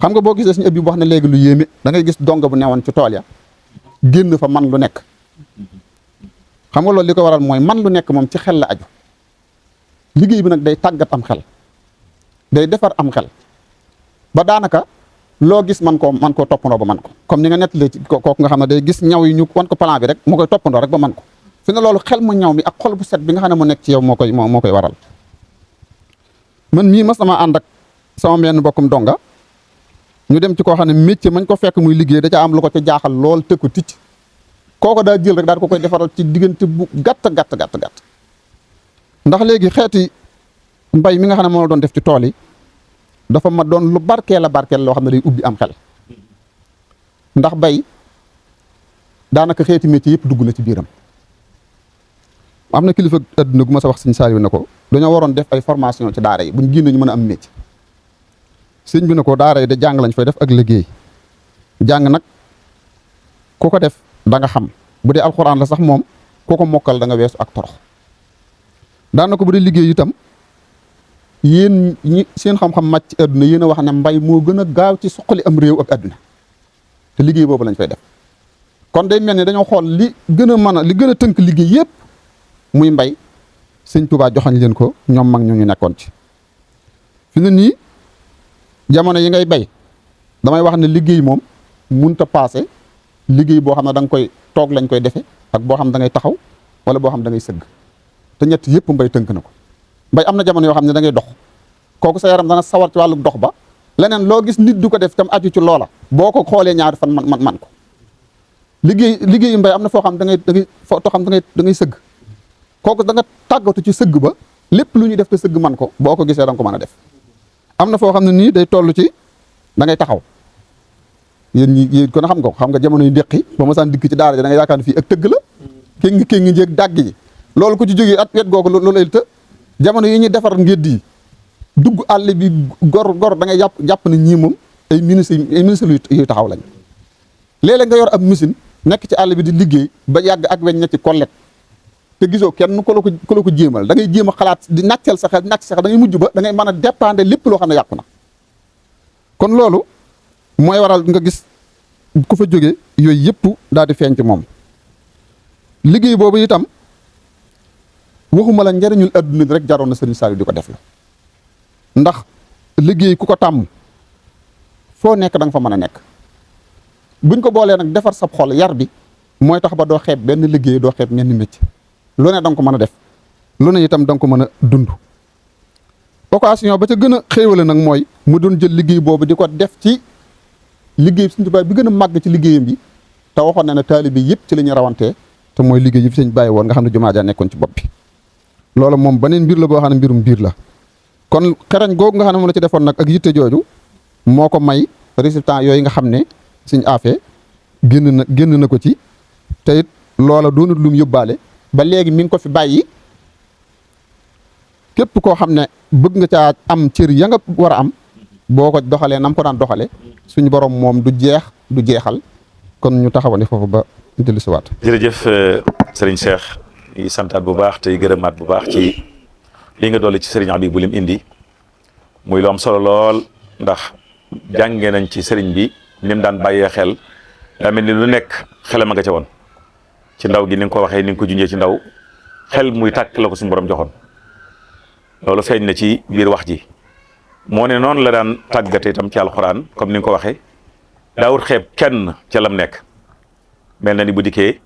xam nga boo gisee suñu ëpp bi wax ne léegi lu yéeme da ngay gis donga bu newoon ci tool ya génn fa man lu nekk xam nga loolu li ko waral mooy man lu nekk moom ci xel la aju liggéey bi nag day tàggat am xel day defar am xel ba daanaka loo gis man koo toppandoo ba man ko comme ni nga nettalee ci kooku nga xam ne day gis ñaw yi ñu wan ko plan bi rek mu koy toppandoo rek ba man ko fi ne loolu xel mu ñaw mi ak xol bu set bi nga xam ne mu nekk ci yow moo koy waral man mii mas sama ànd ak sama benn mbokkum donga ñu dem ci koo xam ne métier mañ ko fekk muy liggéey da ca am lu ko ca jaaxal lool tëkku ticc kooko daa jël rek daal ko koy defaral ci diggante bu gàtt ndax léegi xeeti mbay mi nga xam ne moo la doon def ci tool yi dafa ma doon lu barkeel loo xam ne day ubbi am xel ndax bay daanaka xeeti métier yëpp dugg na ci biiram am na kilifa adduna gu ma sa wax Sëñ Saaliw ne ko dañoo waroon def ay formation ci daara yi buñ génne ñu mën a am métier sëñ bi ne ko daara yi de jàng lañ fay def ak liggéey jàng nag ku ko def da nga xam bu dee alxuraan la sax moom ku ko mokkal da nga weesu ak torox daana ko bu dee liggéey itam yéen ñi seen xam-xam màcc ci àdduna yéen a wax ne mbay moo gën a gaaw ci suqali am réew ak àdduna te liggéey boobu lañ fay def kon day mel ni dañoo xool li gën a mën a li gën a tënk liggéey yëpp muy mbay sëñ Tuubaa joxañ leen ko ñoom mag ñu nekkoon ci fi ne nii jamono yi ngay bay damay wax ne liggéey moom munta paase liggéey boo xam ne da nga koy toog lañ koy defe ak boo xam da ngay taxaw wala boo xam da ngay sëgg te ñett yëpp mbay tënk na ko mbay am na jamono yoo xam ne da ngay dox kooku sa yaram dana sawar ci wàllu dox ba leneen loo gis nit du ko def tam aju ci loola boo ko xoolee ñaari fan man ko liggéeyu mbay am na foo xam da ngay foo xam da ngay sëgg kooku da nga tàggatu ci sëgg ba lépp lu ñuy def te sëgg man ko boo ko gisee da nga ko mën a def am na foo xam ne nii day toll ci da ngay taxaw yéen kon xam nga ko xam nga jamono yu ndéqi ba ma saan dikk ci daara ji da nga yaakaar ne fii ak tëgg la kéngi njéeg dàgg ji loolu ku ci jógee at wet googu loolu ay të jamono yi ñuy defar ngédd yi dugg àll bi gor da ngay jàpp ne ñii moom ay ministre yuy taxaw lañ léeg-léeg nga yor ab machine nekk ci àll bi di liggéey ba yàgg ak weñ na ci kollet te gisoo kenn ko la ko jéemal da ngay jéem a xalaat di nàccal sa xel da ngay mujj ba da ngay mën a dépendre lépp loo xam ne yàqu na kon loolu mooy waral nga gis ku fa jóge yooyu yëpp daal di feeñ ci moom liggéey boobu itam waxuma la njariñul adduna bi rek jaroon na Sëriñ Saliou di ko def la ndax liggéey ku ko tàmm foo nekk da nga fa mën a nekk buñ ko boolee nag defar sab xol yar bi mooy tax ba doo xeeb benn liggéey doo xeeb ñenn métier lu ne da nga ko mën a def lu ne itam da nga ko mën a dund occasion ba ca gën a xéewale nag mooy mu doon jël liggéey boobu di ko def ci liggéey Sëriñ Tuubaa bi gën a màgg ci liggéeyam bi te waxoon na ne taalibe yëpp ci la ñu rawantee te mooy liggéey yi fi sëñ bàyyi woon nga xam ne jumaa ja nekkoon ci bopp bi loolu moom beneen mbir la boo xam ne mbirum biir la kon xerañ googu nga xam ne moom la ci defoon nag ak yitte jooju moo ko may résultat yooyu nga xam ne suñ affaire génn na ko ci te it loola doonut lum yóbbaale ba léegi mi ngi ko fi bàyyi képp koo xam ne bëgg nga caa am cër ya nga war a am boo ko doxalee nam ko daan doxale suñu borom moom du jeexal kon ñu taxawani foofu ba dellu si waat. jërëjëf sëriñ Cheikh yi santaat bu baax tey gërëmaat bu baax ci li nga dolli ci sëriñ Habibou lim indi muy lu am solo lool ndax jàngee nañ ci sëriñ bi ni mu daan bàyyee xel daa mel ni lu nekk xelam a nga ca woon ci ndaw gi ni nga ko waxee ni nga ko junjee ci ndaw xel muy tàkk la ko suñu borom joxoon loolu feeñ na ci biir wax ji moo ne noonu la daan tàggate itam ci alxuraan comme ni nga ko waxee daawut xeeb kenn ca lam nekk mel na ni bu dikkee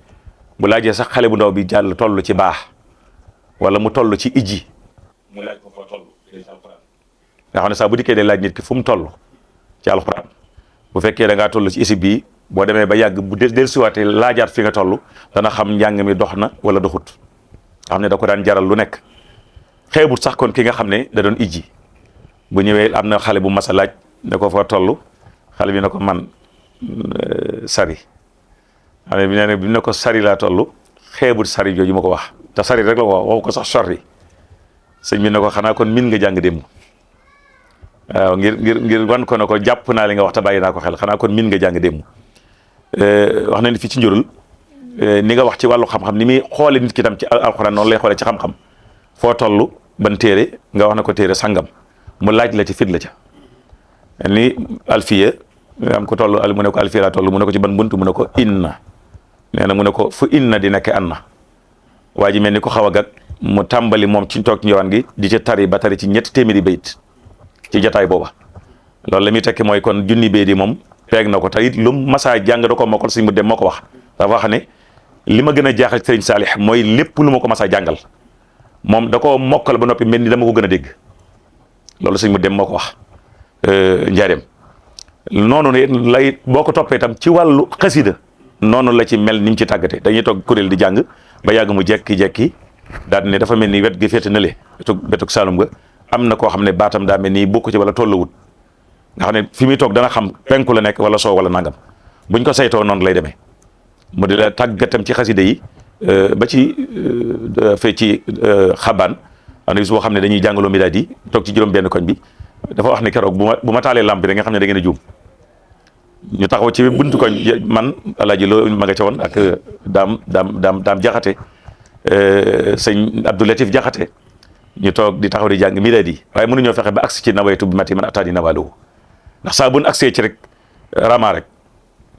bu laajee sax xale bu ndaw bi jàll toll ci baax wala mu toll ci ijji mu laaj ko foo toll ci alxuraan nga xam ne sax bu dikkee day laaj nit ki fu mu toll ci alxuraan bu fekkee da ngaa toll ci isib bi boo demee ba yàgg bu dellusiwaatee laajaat fi nga toll dana xam njàng mi dox na wala doxut nga xam ne da ko daan jaral lu nekk xeebut sax kon ki nga xam ne da doon ijji bu ñëwee am na xale bu mas a laaj ne ko foo toll xale bi ne ko man sari xale bi nee na bi ne ko sari laa toll xeebut sari jooju ma ko wax te sari rek la ko waxu ko sax sori sëñ bi ne ko xanaa kon min nga jàng démb waaw ngir wan ko ne ko jàpp naa li nga wax te bàyyi naa ko xel xanaa kon min nga jàng démb wax na ni fii ci njurul ni nga wax ci wàllu xam-xam ni muy xoole nit ki tam ci alxuraan noonu lay xoole ci xam-xam foo toll ban téere nga wax na ko téere sangam mu laaj la ci fit la ca ni alfiya am ko toll mu ne ko alfiya laa toll mu ne ko ci ban bunt mu ne ko inna nee na mu ne ko fu inna di nekk anna waa ji mel ni ko xaw a gag mu tàmbali moom ci toog njowaan gi di ca tari ba tari ci ñetti téeméeri bayit ci jataay booba loolu la muy tekki mooy kon junni bayit yi moom peeg na ko te it lu masaa jàng da ko mokkal si mu dem moo ko wax dafa wax ne li ma gën a jaaxal sëriñ Saalix mooy lépp lu ma ko masaa jàngal moom da koo mokkal ba noppi mel ni dama ko gën a dégg loolu sëñ mu dem moo ko wax njaareem noonu ne lay boo ko toppee itam ci wàllu xasida noonu la ci mel ni mu ci tàggate dañuy toog kuréel di jàng ba yàgg mu jekki-jekki daal ne dafa mel ni wet gi féete na le betug Saalum ga am na koo xam ne baatam daa mel ni bokku ci wala tolluwut nga xam ne fi muy toog dana xam penku la nekk wala soow wala nangam buñ ko saytoo noonu lay demee mu di la tàggatam ci xasida yi ba ci fee ci xabaan am na bis boo xam ne dañuy jàngaloo midaad yi toog ci juróom benn koñ bi dafa wax ne keroog bu ma taalee lamp bi da nga xam ne da ngeen a juum ñu taxaw ci buntu koñ man alaaji loo ma nga ca woon ak daam jaxate sëñ Abdou Latif jaxate ñu toog di taxaw di jàng milaadi waaye mënuñoo fexe ba agsi ci nawaytu bi mati man ataani nawaluhu ndax saa buñ agsee ci rek rama rek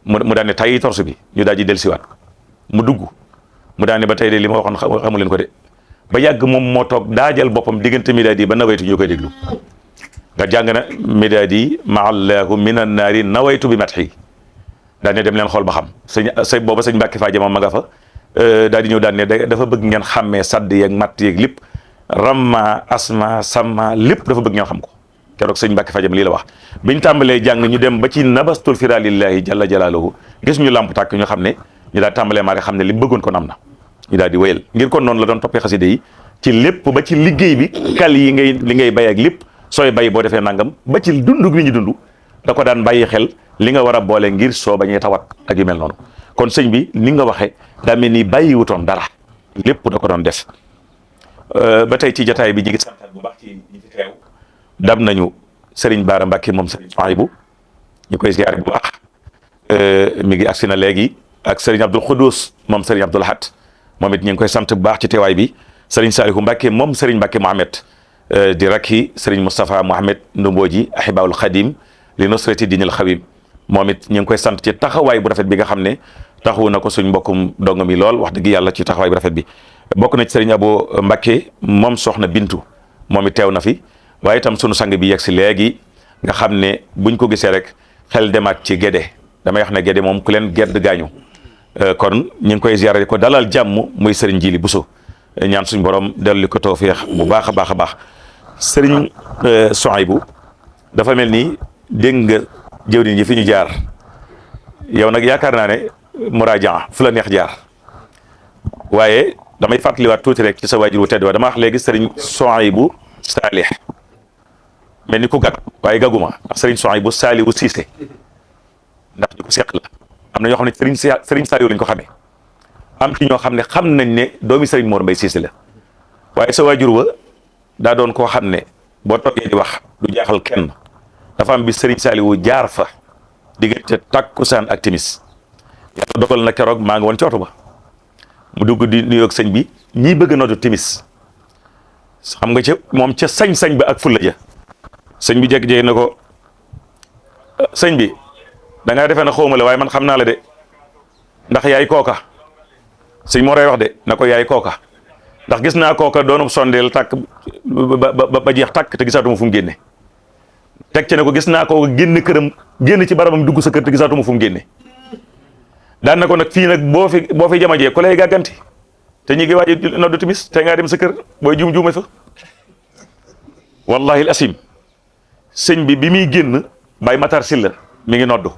mu daan ne tayyi torse bi ñu daal di dellusiwaat mu dugg mu daan ne ba tey de li ma waxoon xamu leen ko de ba yàgg moom moo toog daajal boppam diggante midaadi ba nawaytu ñu koy déglu nga jàng na midaadi maallahu minan naari nawaytu bi matxi daan ne dem leen xool ba xam sëñ booba sëñ Mbàkke Faaje moom ma nga fa daal di ñëw daan ne dafa bëgg ngeen xàmmee sadd yeeg matt yeeg lépp ramma asma samma lépp dafa bëgg ngeen xam ko keroog sëñ Mbàkke Faaje lii la wax biñ tàmbalee jàng ñu dem ba ci nabastul fira lillahi jalla jalaaluhu gis ñu làmp tàkk ñu xam ne ñu daal tàmbalee maa xam ne li mu bëggoon kon am na ñu daal di wéyal ngir kon noonu la doon toppee xaside yi ci lépp ba ci liggéey bi kal yi li ngay bay ak lépp sooy bay boo defee nangam ba ci dund gi ñu dund da ko daan bàyyi xel li nga war a boole ngir soo bañee tawat ak yu mel noonu kon sëñ bi ni nga waxee daa mel ni bàyyiwutoon dara lépp da ko doon def ba tey ci jataay bi ñu ngi santaat bu baax ci ñi fi teew dam nañu Serigne Bara Mbacke moom Serigne Souhaïbou ñu koy ziare bu baax mi ngi agsi na léegi ak Serigne Abdoul Khoudous moom Serigne Abdoul Hat moom it ñu ngi koy sant bu baax ci teewaay bi Serigne Salihu Mbacke moom Serigne Mbacke Mohamed di rakki Serigne Moustapha Mohamed Ndumbooji Ahibaul Khadim li nusrati dinil xawim moom it ñu ngi koy sant ci taxawaay bu rafet bi nga xam ne taxawu na ko suñ mbokkum dongo mi lool wax dëgg yàlla ci taxawaay bu rafet bi bokk na ci Serigne Abo Mbacke moom soxna Bintu moom it teew na fi waaye itam sunu sang bi yegg si léegi nga xam ne buñ ko gisee rek xel demaat ci Gédé damay wax ne Gédé moom ku leen gedd gaañu kon ñu ngi koy ziare ko dalal jàmm muy Serigne Jili Bousso ñaan suñ borom dellu ko tawfeex bu baax a baax a baax Serigne Souhaïbou dafa mel ni dégg nga jëwriñ yi fi ñu jaar yow nag yaakaar naa ne muraaja fu la neex jaar waaye damay fàttaliwaat tuuti rek ci sa waajur wu tedd wa dama wax léegi Serigne Souhaïbou Saalih mel ni ku gag waaye gaguma ndax Serigne Souhaïbou Salihu Cissé ndax ñu ko seq la am na ñoo xam ne Serigne Salihu lañ ko xamee am ci ñoo xam ne xam nañ ne doomi Serigne Mor Mbaye Cissé la waaye sa waajur wa daa doon koo xam ne boo toogee di wax du jaaxal kenn dafa am bi Serigne Salihu jaar fa diggante takkusaan ak timis yàlla dogal na keroog maa ngi woon ci oto ba mu dugg di nuyoog sëñ bi ñii bëgg noddu timis xam nga ca moom ca sañ-sañ ba ak fulla ja sëñ bi jékki-jékki na ko sëñ bi da ngaa defee na xawma la waaye man xam naa la de ndax yaay kooka sëñ moo ray wax de na ko yaay kooka ndax gis naa kooka doonu sondeel tàkk ba jeex tàkk te gisaatuma fu mu génne teg ci ne ko gis naa kooka génn këram génn ci barabam dugg sa kër te gisaatuma fu mu génne daan na ko nag fii nag boo fi jamajee ku lay gàgganti te ñu ngi waaj noddu timis te ngaa dem sa kër booy juum fa wallahi asim sëñ bi muy génn Baye Matar Sylla mi ngi noddu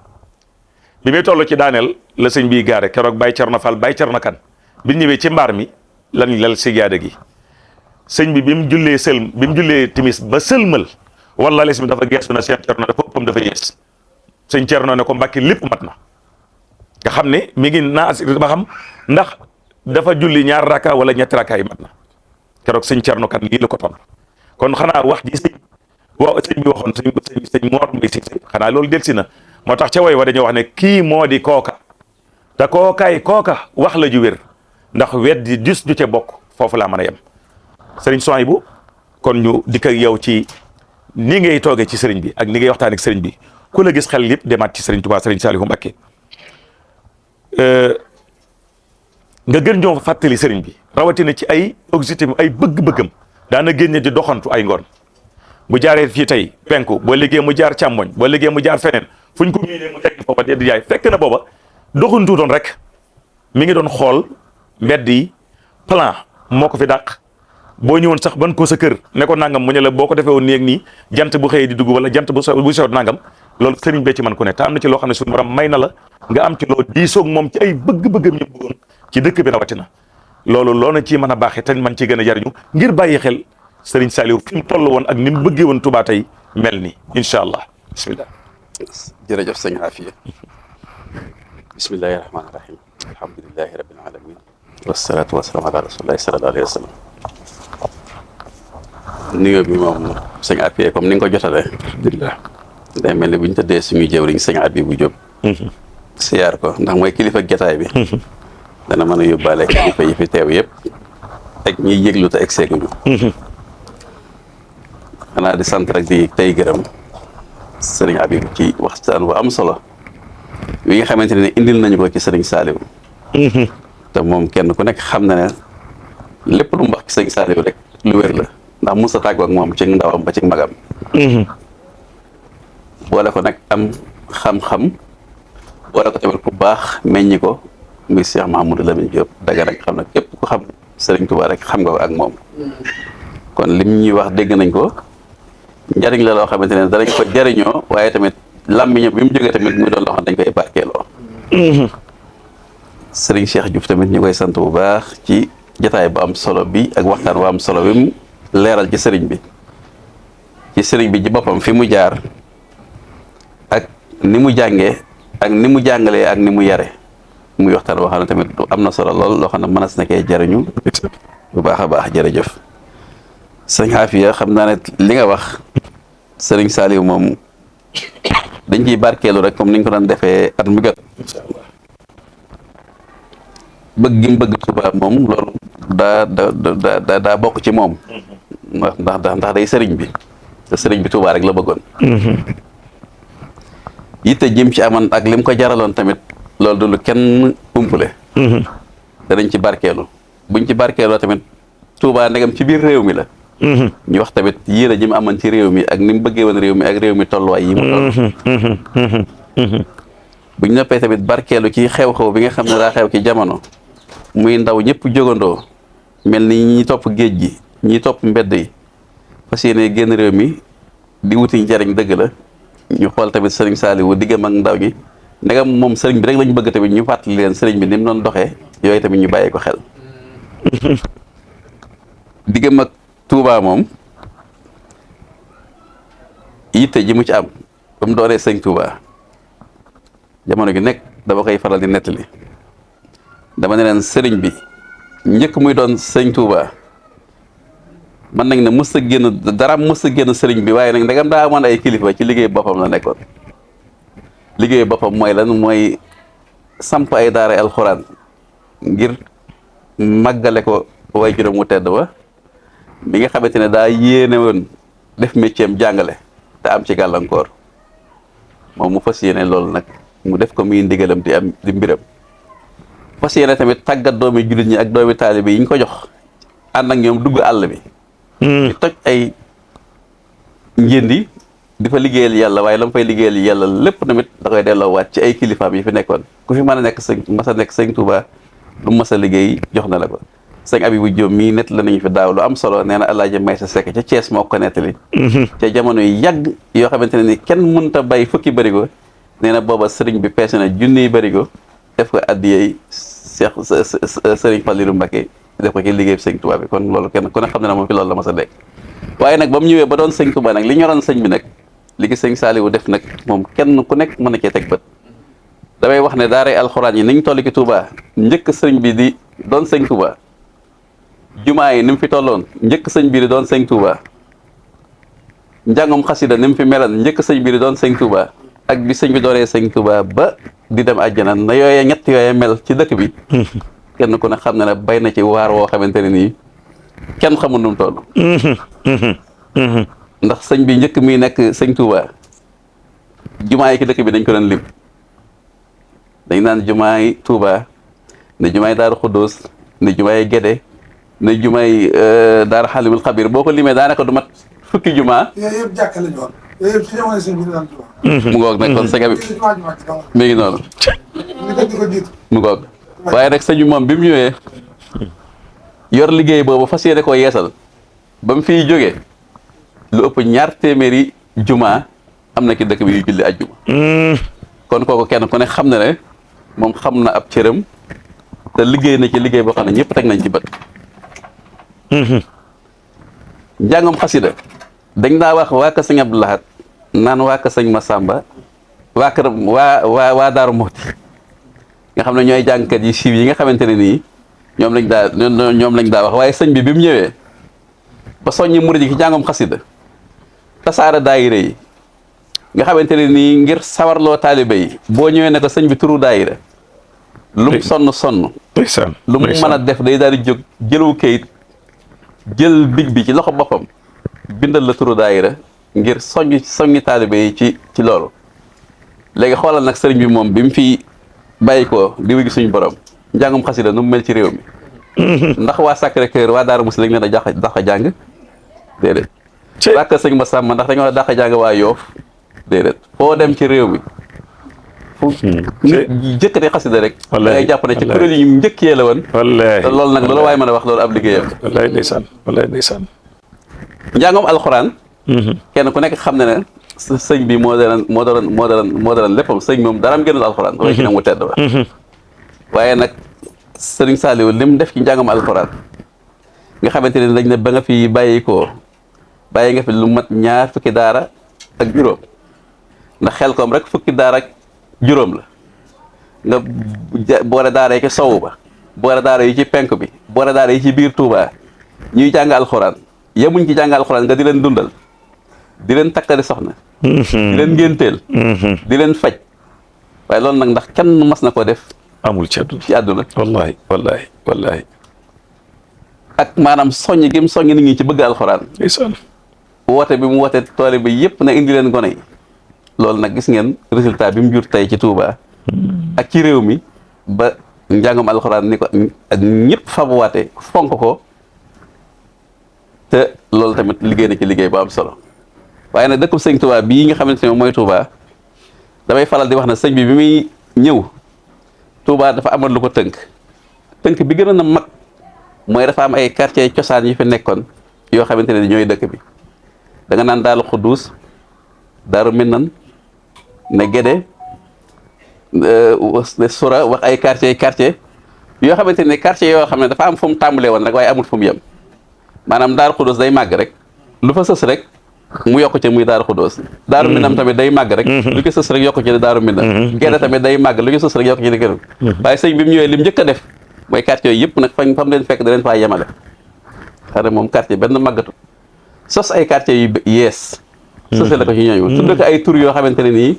bi muy toll ci daaneel la sëñ bi gaare keroog Baye Cerno Fall Baye Cerno Kan bi ñëwee ci mbaar mi lan lal si gaade gi sëñ bi mu jullee timis ba sëlmal wallahi asim dafa geesu na seen Cerno dafa ëppam dafa yees sëñ Cerno ne ko Mbàkke lépp mat na nga xam ne mi ngi naas ba xam ndax dafa julli ñaar raka wala ñetti raka yi mat na keroog sëñ Cerno Kan lii la ko tontu kon xanaa wax ji sëñ bi waxoon sëñ Mor Mbaye Cissé xanaa loolu delsi na moo tax ca way wa dañoo wax ne kii moo di kooka te kooka wax la ju wér ndax weddi dus du ca bokk foofu laa mën a yem sëriñ Souhaïbou kon ñu dikk ak yow ci ni ngay toogee ci sëriñ bi ak ni ngay waxtaan ak sëriñ bi ku la gis xel yëpp demaat ci sëriñ Touba sëriñ Saliou Mbacké nga gën ñoo fàttali sëriñ bi rawatina ci ay objectif ay bëgg-bëggam daana génne di doxantu ay ngoon bu jaaree fii tey penku boo liggéey mu jaar càmmoñ boo liggéey mu jaar feneen fu ñu ko miinee mu tekk foofa di jaay fekk na booba doxantu doon rek mi ngi doon xool mbedd yi plan moo ko fi dàq boo ñëwoon sax ban ko sa kër ne ko nangam mu ne la boo ko defee woon nii ak nii jant bu xëyee di dugg wala jant bu sew nangam loolu sëriñ bee ci man ku ne te am na ci loo xam ne suñu borom may na la nga am ci loo diisoog moom ci ay bëgg-bëggam ñu bëggoon ci dëkk bi rawatina loolu loo na ci mën a baaxee te man ci gën a jariñu ngir bàyyi xel sëriñ Saliou fi mu toll woon ak ni mu bëggee woon Touba tey mel ni incha allah bismillah. jërëjëf sëñ Afia bismillahi rahmaani rahim alhamdulilahi rabbil alamin wasalaatu wasalaam ala rasulillahi sallallahu alayhi wa sallam nuyoo bi moom sëñ Afia comme ni nga ko jotalee alhamdulilah day mel ni bu ñu tëddee suñuy jëwriñ sëñ Abibou Diop siyaar ko ndax mooy kilifa jotaay bi dana mën a yóbbaale kilifa yi fi teew yëpp ak ñiy yëglu te egg seeguñu xanaa di sant rek di tey gërëm sëriñ Habib ci waxtaan bu am solo wi nga xamante ne indil nañu ko ci sëriñ Saliou te moom kenn ku nekk xam na ne lépp lu mu wax ci sëriñ Saliou rek lu wér la ndax musa tàggoo ak moom ci ndawam ba ci magam boole ko nag am xam-xam boole ko tamit ku baax meññi ko muy Cheikh Mahamadou Lamine Diop daga nag xam ne képp ku xam sëriñ Touba rek xam nga ko ak moom kon lim ñuy wax dégg nañ ko njariñ la loo xamante ne danañ ko jariñoo waaye tamit làmmiñam bi mu jógee tamit muy doon loo xam dañ koy barkeeloo sëriñ Cheikh Diouf tamit ñu koy sant bu baax ci jataay bu am solo bi ak waxtaan bu am solo bi mu leeral ci sëriñ bi ci boppam fi mu jaar ak ni mu jàngee ak ni mu jàngalee ak ni mu yare muy waxtaan boo xam ne tamit am na solo lool loo xam ne mënees na koy jariñu bu baax a baax jërëjëf sëñ Afia xam naa ne li nga wax sëriñ Saliou moom dañ ciy barkeelu rek comme niñ ko doon defee at mu jot bëgg gi mu bëgg Touba moom loolu daa bokk ci moom ndax day sëriñ bi te sëriñ bi Touba rek la bëggoon yitte jëm ci amoon ak lim ko jaraloon tamit loolu du lu kenn umpule danañ ci barkeelu buñ ci barkeeloo tamit Touba ndegam ci biir réew mi la ñu wax tamit yéene ji mu amoon ci réew mi ak ni mu bëggee woon réew mi ak réew mi tolluwaay yi mu toll buñ noppee tamit barkeelu ci xew-xew bi nga xam ne daa xew ci jamono muy ndaw ñëpp jógandoo mel ni ñi topp géej gi ñi topp mbedd yi fas yéene génn réew mi di wuti njariñ dëgg la ñu xool tamit sëriñ Saliou diggam ak ndaw ñi ndegam moom sëriñ bi rek lañu bëgg tamit ñu fàttali leen sëriñ bi ni mu doon doxee yooyu tamit ñu bàyyi ko xel diggam ak Touba moom yitte ji mu ci am ba mu doonee sëñ Touba jamono gi nekk dama koy faral di nettali dama ne leen sëriñ bi njëkk muy doon sëñ Touba mën nañ ne mës a génn dara mës a génn sëriñ bi waaye nag ndegam daa amoon ay kilifa ci liggéey boppam la nekkoon liggéey boppam mooy lan mooy samp ay daara alxuraan ngir màggale ko way juróom mu tedd wa bi nga xamante ne daa yéene woon def métier am jàngale te am ci gàllankoor moom mu fas yéene loolu nag mu def ko muy ndigalam di mbiram fas yéene tamit tàggat doomi jullit ñi ak doomi taalibe yi ñu ko jox ànd ak ñoom dugg àll bi di toj ay njëndi di fa liggéeyal yàlla waaye la mu fay liggéeyal yàlla lépp tamit da koy delloowaat ci ay kilifaam yi fi nekkoon ku fi mën a nekk sëñ Touba lu mu mas a liggéey jox na la ko sëñ Abibou Diop mii nett la nañu fi daaw lu am solo nee na Alaaji Maysa Sekk ca Thiès moo ko nettali ca jamono yi yàgg yoo xamante ne ni kenn mënta bay fukki bërigo nee na booba sëriñ bi peese na junniy bërigo def ko addiyey Cheikh sëriñ Fallilou Mbacké def ko ci liggéey sëñ Touba bi kon loolu kenn ku ne xam ne na moom fi loolu la mas a nekk waaye nag ba mu ñëwee ba doon sëñ Touba nag li ñoroon sëñ bi nag li gi sëñ Saliou def nag moom kenn ku nekk mën na cee teg bët damay wax ne daaray alxuraan yi niñ toll ci Touba njëkk sëñ bi di doon sëñ Touba jumaa yi ni mu fi tolloon njëkk sëñ bi di doon sëñ Touba njàngum xasida ni mu fi melan njëkk sëñ bi di doon sëñ Touba ak bi sëñ bi doonee sëñ Touba ba di dem àjjana na yooyee ñett yooyee mel ci dëkk bi kenn ku ne xam ne ne bay na ci waar woo xamante ne nii kenn xamul nu mu toll ndax sëñ bi njëkk mi nekk sëñ Touba jumaa yi ci dëkk bi dañ ko doon lim dañ naan jumaa yi Touba ne jumaa yi Daaru Xuddoos ne jumaa yi Gédé ne jumaa yi Daaru Xalimul Xabir boo ko limee daanaka du mat fukki jumaa yooyu yëpp jàkka lañu woon yooyu yëpp si jamono sëñ bi daan Touba mu ngoog nag kon sëñ bi mi ngi noonu mu ngoog waaye nag sëñ bi moom bi mu ñëwee yor liggéey boobu fas yéene koo yeesal ba mu fiy jógee lu ëpp 2 téeméeri jumaa am na ki dëkk bi yu julli ajjuma kon kooku kenn ku ne xam na ne moom xam na ab cëram te liggéey na ci liggéey boo xam ne ñëpp teg nañ ci bët njàngam xasida dañ daa wax waa ka sëñ Abdou Lahad naan waa ka sëñ Massamba waa kër waa Daaru Muxti nga xam ne ñooy jàngkat yi siiw yi nga xamante ne nii ñoom lañ daa wax waaye sëñ bi mu ñëwee ba soññi murid yi ci jàngam xasida tasaare daayira yi nga xamante ne nii ngir sawarloo taalibe yi boo ñëwee ne ko sëñ bi turu daayira lu mu sonn lu mu mën a def day daal di jóg jëlu kayit jël big bi ci loxo boppam bindal la turu daayira ngir soññi taalibe yi ci loolu. léegi xoolal nag sëriñ bi moom bi mu fi bàyyi ko di wégi suñu borom njàngum xasida nu mu mel ci réew mi ndax waa Sacré-Cœur waa Darou Mouhty lañ leen a dàq jàng déedéet. rakk sëñ ma sàmm ndax dañoo dàq jàng waa Yoof déedéet. foo dem ci réew mi fu jëkkati xasida rek da ngay jàpp ne ci kuréel yi njëkkee la woon. wallaahi te loolu nag loolu waaye mën a wax loolu ab liggéeyam. wallaahi ndeysaan wallaahi ndeysaan. njàngum alxuraan. kenn ku nekk xam ne ne sëñ bi moo doon léppam sëñ moom daraam génnul alxuraan. waaye ci ne mu tedd ba. waaye nag sëriñ Saliou lim def ci njàngum alxuraan nga xamante ne dañ ne ba nga fi bàyyi nga fi lu mat 2 fukki daara ak juróom ndax xel koom rek fukki daara ak juróom la nga boole daara yi ci sowu ba boole daara yi ci penk bi boole daara yi ci biir Touba ñuy jàng alxuraan yemuñ ci jàng alxuraan nga di leen dundal di leen takkali soxna di leen ngénteel di leen faj waaye loolu nag ndax kenn mas na ko def amul ci àdduna wallaahi wallaahi wallaahi. ak maanaam soññ gi mu soññ nit ñi ci bëgg alxuraan. ndeysaan. woote bi mu woote toole bi yëpp na indi leen gone yi loolu nag gis ngeen résultat bi mu jur tey ci Touba ak ci réew mi ba njàngam alxuraan ni ko ak ñëpp fabuwaate fonk ko te loolu tamit liggéey na ci liggéey bu am solo waaye nag dëkkub sëñ Touba bii nga xamante ne mooy Touba damay faral di wax ne sëñ bi muy ñëw Touba dafa amoon lu ko tënk bi gën a mag mooy dafa am ay quartier cosaan yi fi nekkoon yoo xamante ne ñooy dëkk bi da nga naan Daaru Xuddus Daaru Minnan ne Gédé Sura wax ay quartier yoo xamante ne quartier yoo xam ne dafa am fu mu tàmbalee woon rek waaye amul fu mu yem maanaam Daaru Xuddus day màgg rek lu fa sës rek mu yokk ci muy Daaru Xuddus Daaru Minnan tamit day màgg rek lu ci sës rek yokk ci Daaru Minnan Gédé tamit day màgg lu ci sës rek yokk ci di gërëm waaye sëñ bi mu ñëwee lim njëkk a def mooy quartier yooyu yëpp nag fam leen fekk da leen faa yemale xam ne moom quartier benn màggatu sos ay quartier yu yees sosé la ko ci ñooñu tudd ko ay tur yoo xamante ne nii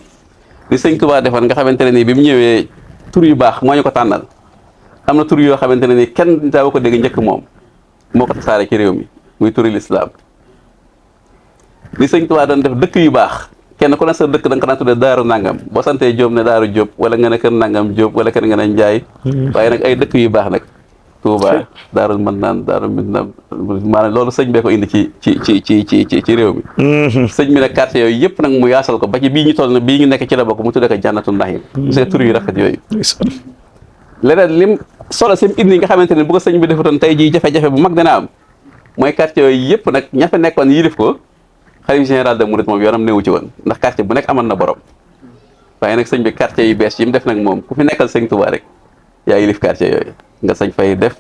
li sëñ Touba defoon nga xamante ne nii bi mu ñëwee tur yu baax moo ñu ko tànnal am na tur yoo xamante ne nii kenn daaw ko dégg njëkk moom moo ko tasaare ci réew mi muy turi lislaam li sëñ Touba doon def dëkk yu baax kenn ku ne sa dëkk da nga ko daan tuddee daaru nangam boo santee Jóob ne daaru Jóob wala nga ne kër nangam Jóob wala kër nga ne Njaay waaye nag ay dëkk yu baax nag Touba daaru mën naan daaru Minam maanaam loolu sëñ bee ko indi ci réew mi sëñ bi nag quartier yooyu yëpp nag mu yaasal ko ba ci bii ñu toll na bii ñu nekk ci la bokk mu tuddee ko Jannatu Naxiim c'est tur yu rafet yooyu leneen lim solo sim indi nga xamante ne bu ko sëñ bi defutoon tey jii jafe-jafe bu mag dina am mooy quartier yooyu yëpp nag ña fa nekkoon yilif ko xalifa général de Mouride moom yoonam newu ci woon ndax quartier bu nekk amoon na borom waaye nag sëñ bi quartier yu bees yi mu def nag moom ku fi nekkal sëñ Touba rek yaa yilif quartier yooyu nga sañ fay def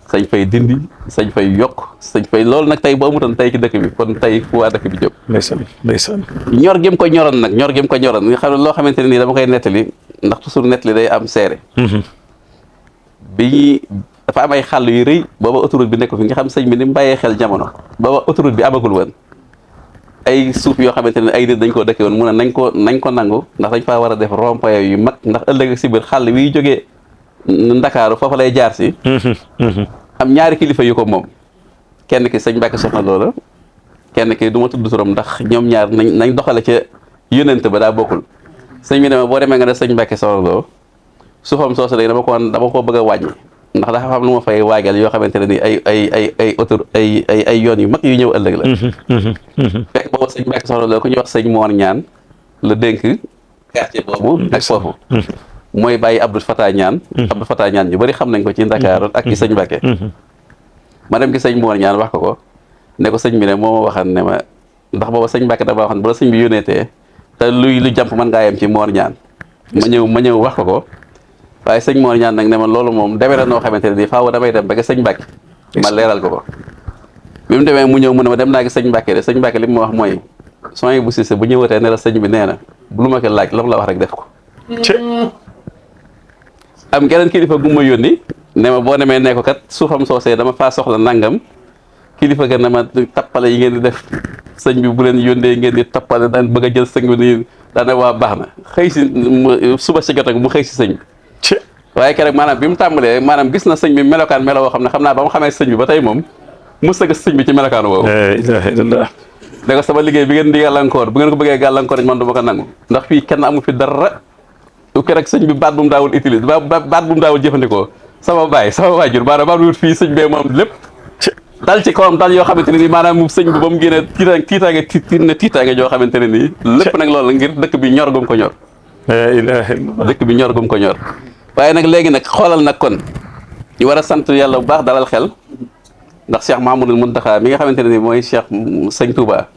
sañ fay dindi sañ fay yokk sañ fay loolu nag tey boo amutoon tey ci dëkk bi kon tey fu waa dëkk bi jóg ndeysaan ñor gi mu ko ñoroon nag ñor gi mu ko ñoroon nga xam ne loo xamante ne nii dama koy nettali ndax toujours nettali day am seere bi dafa am ay xàll yu rëy booba autoroute bi nekk fi nga xam sëñ bi ni mu bàyyee xel jamono booba autoroute bi amagul woon ay suuf yoo xamante ne ay nit dañ koo dëkke woon mu ne nañ ko nangu ndax dañ faa war a def rond-point yu mag ndax ëllëg si biir xàll wiy jógee Ndakaaru foofa lay jaar si am ñaari kilifa yu ko moom kenn ki sëñ Mbàkke Soxna Lo kenn ki du ma tudd turam ndax ñoom ñaar nañ doxale ca yónnent ba daa bokkul sëñ bi ne ma boo demee nga ne sëñ Mbàkke Soxna Lo suufam soosu léegi dama ko bëgg a wàññi ndax dafa am lu ma fay waajal yoo xamante ne ni ay yoon yu mag yu ñëw ëllëg la fekk boobu sëñ Mbàkke Soxna Lo ku ñuy wax sëñ Moor Ñaan la dénk quartier boobu ak foofu mooy bàyyi Abdou Fatah Ñaan Abdou Fatah Ñaan ñu bëri xam nañ ko ci Ndakaaru ak ci sëñ Mbàkke ma dem ki sëñ Moor Ñaan wax ko ne ko sëñ bi ne moo ma waxan ne ma ndax booba sëñ Mbàkke dama waxan bu la sëñ bi yónneetee te lu jàmp mën ngaa yem ci Moor Ñaan ma ñëw wax ko waaye sëñ Moor Ñaan nag ne ma loolu moom demee na noo xamante ne nii faaw damay dem ba sëñ Mbàkke ma leeral ko bi mu demee mu ñëw mu ne ma dem naa gi sëñ Mbàkke de sëñ Mbàkke li mu ma wax mooy sooy bu Siise bu ñëwatee ne la sëñ bi nee na lu ma ko laaj la mu la wax rek def ko am geneen kilifa gu ma yónni ne ma boo demee ne ko kat suufam soosee dama faa soxla nangam kilifa ga ne ma tappale yi ngeen di def sëñ bi bu leen yónnee ngeen di tappale daan bëgg a jël sëñ bi nii daane waa baax na xëy si suba si jot ak mu xëy si sëñ bi waaye keroog maanaam bi mu tàmbalee maanaam gis na sëñ bi melokaan meloo xam ne xam naa ba mu xamee sëñ bi ba tey moom mos a gis sëñ bi ci melokaanu woowu. la ilaha illallah. ne ko sama liggéey bi ngeen di gàllankoor bu ngeen ko bëggee gàllankoor man du ma ko nangu ndax fii kenn amu fi dara du ko rek sëñ bi baat bu mu daawul utilise baat bu mu daawul jëfandikoo sama baay sama waajur maanaam baat bu fii sëñ bee moom lépp dal ci kawam dal yoo xamante ne nii maanaam mu sëñ bi ba mu génnee tiitaange joo xamante ne nii lépp nag loolu ngir dëkk bi ñor gum ko ñor. la ilaha illallah. dëkk bi ñor gum ko ñor waaye nag léegi nag xoolal nag kon ñu war a sant yàlla bu baax dalal xel ndax Cheikh Mahamadul Muntaxa mi nga xamante ne nii mooy Cheikh sëñ Touba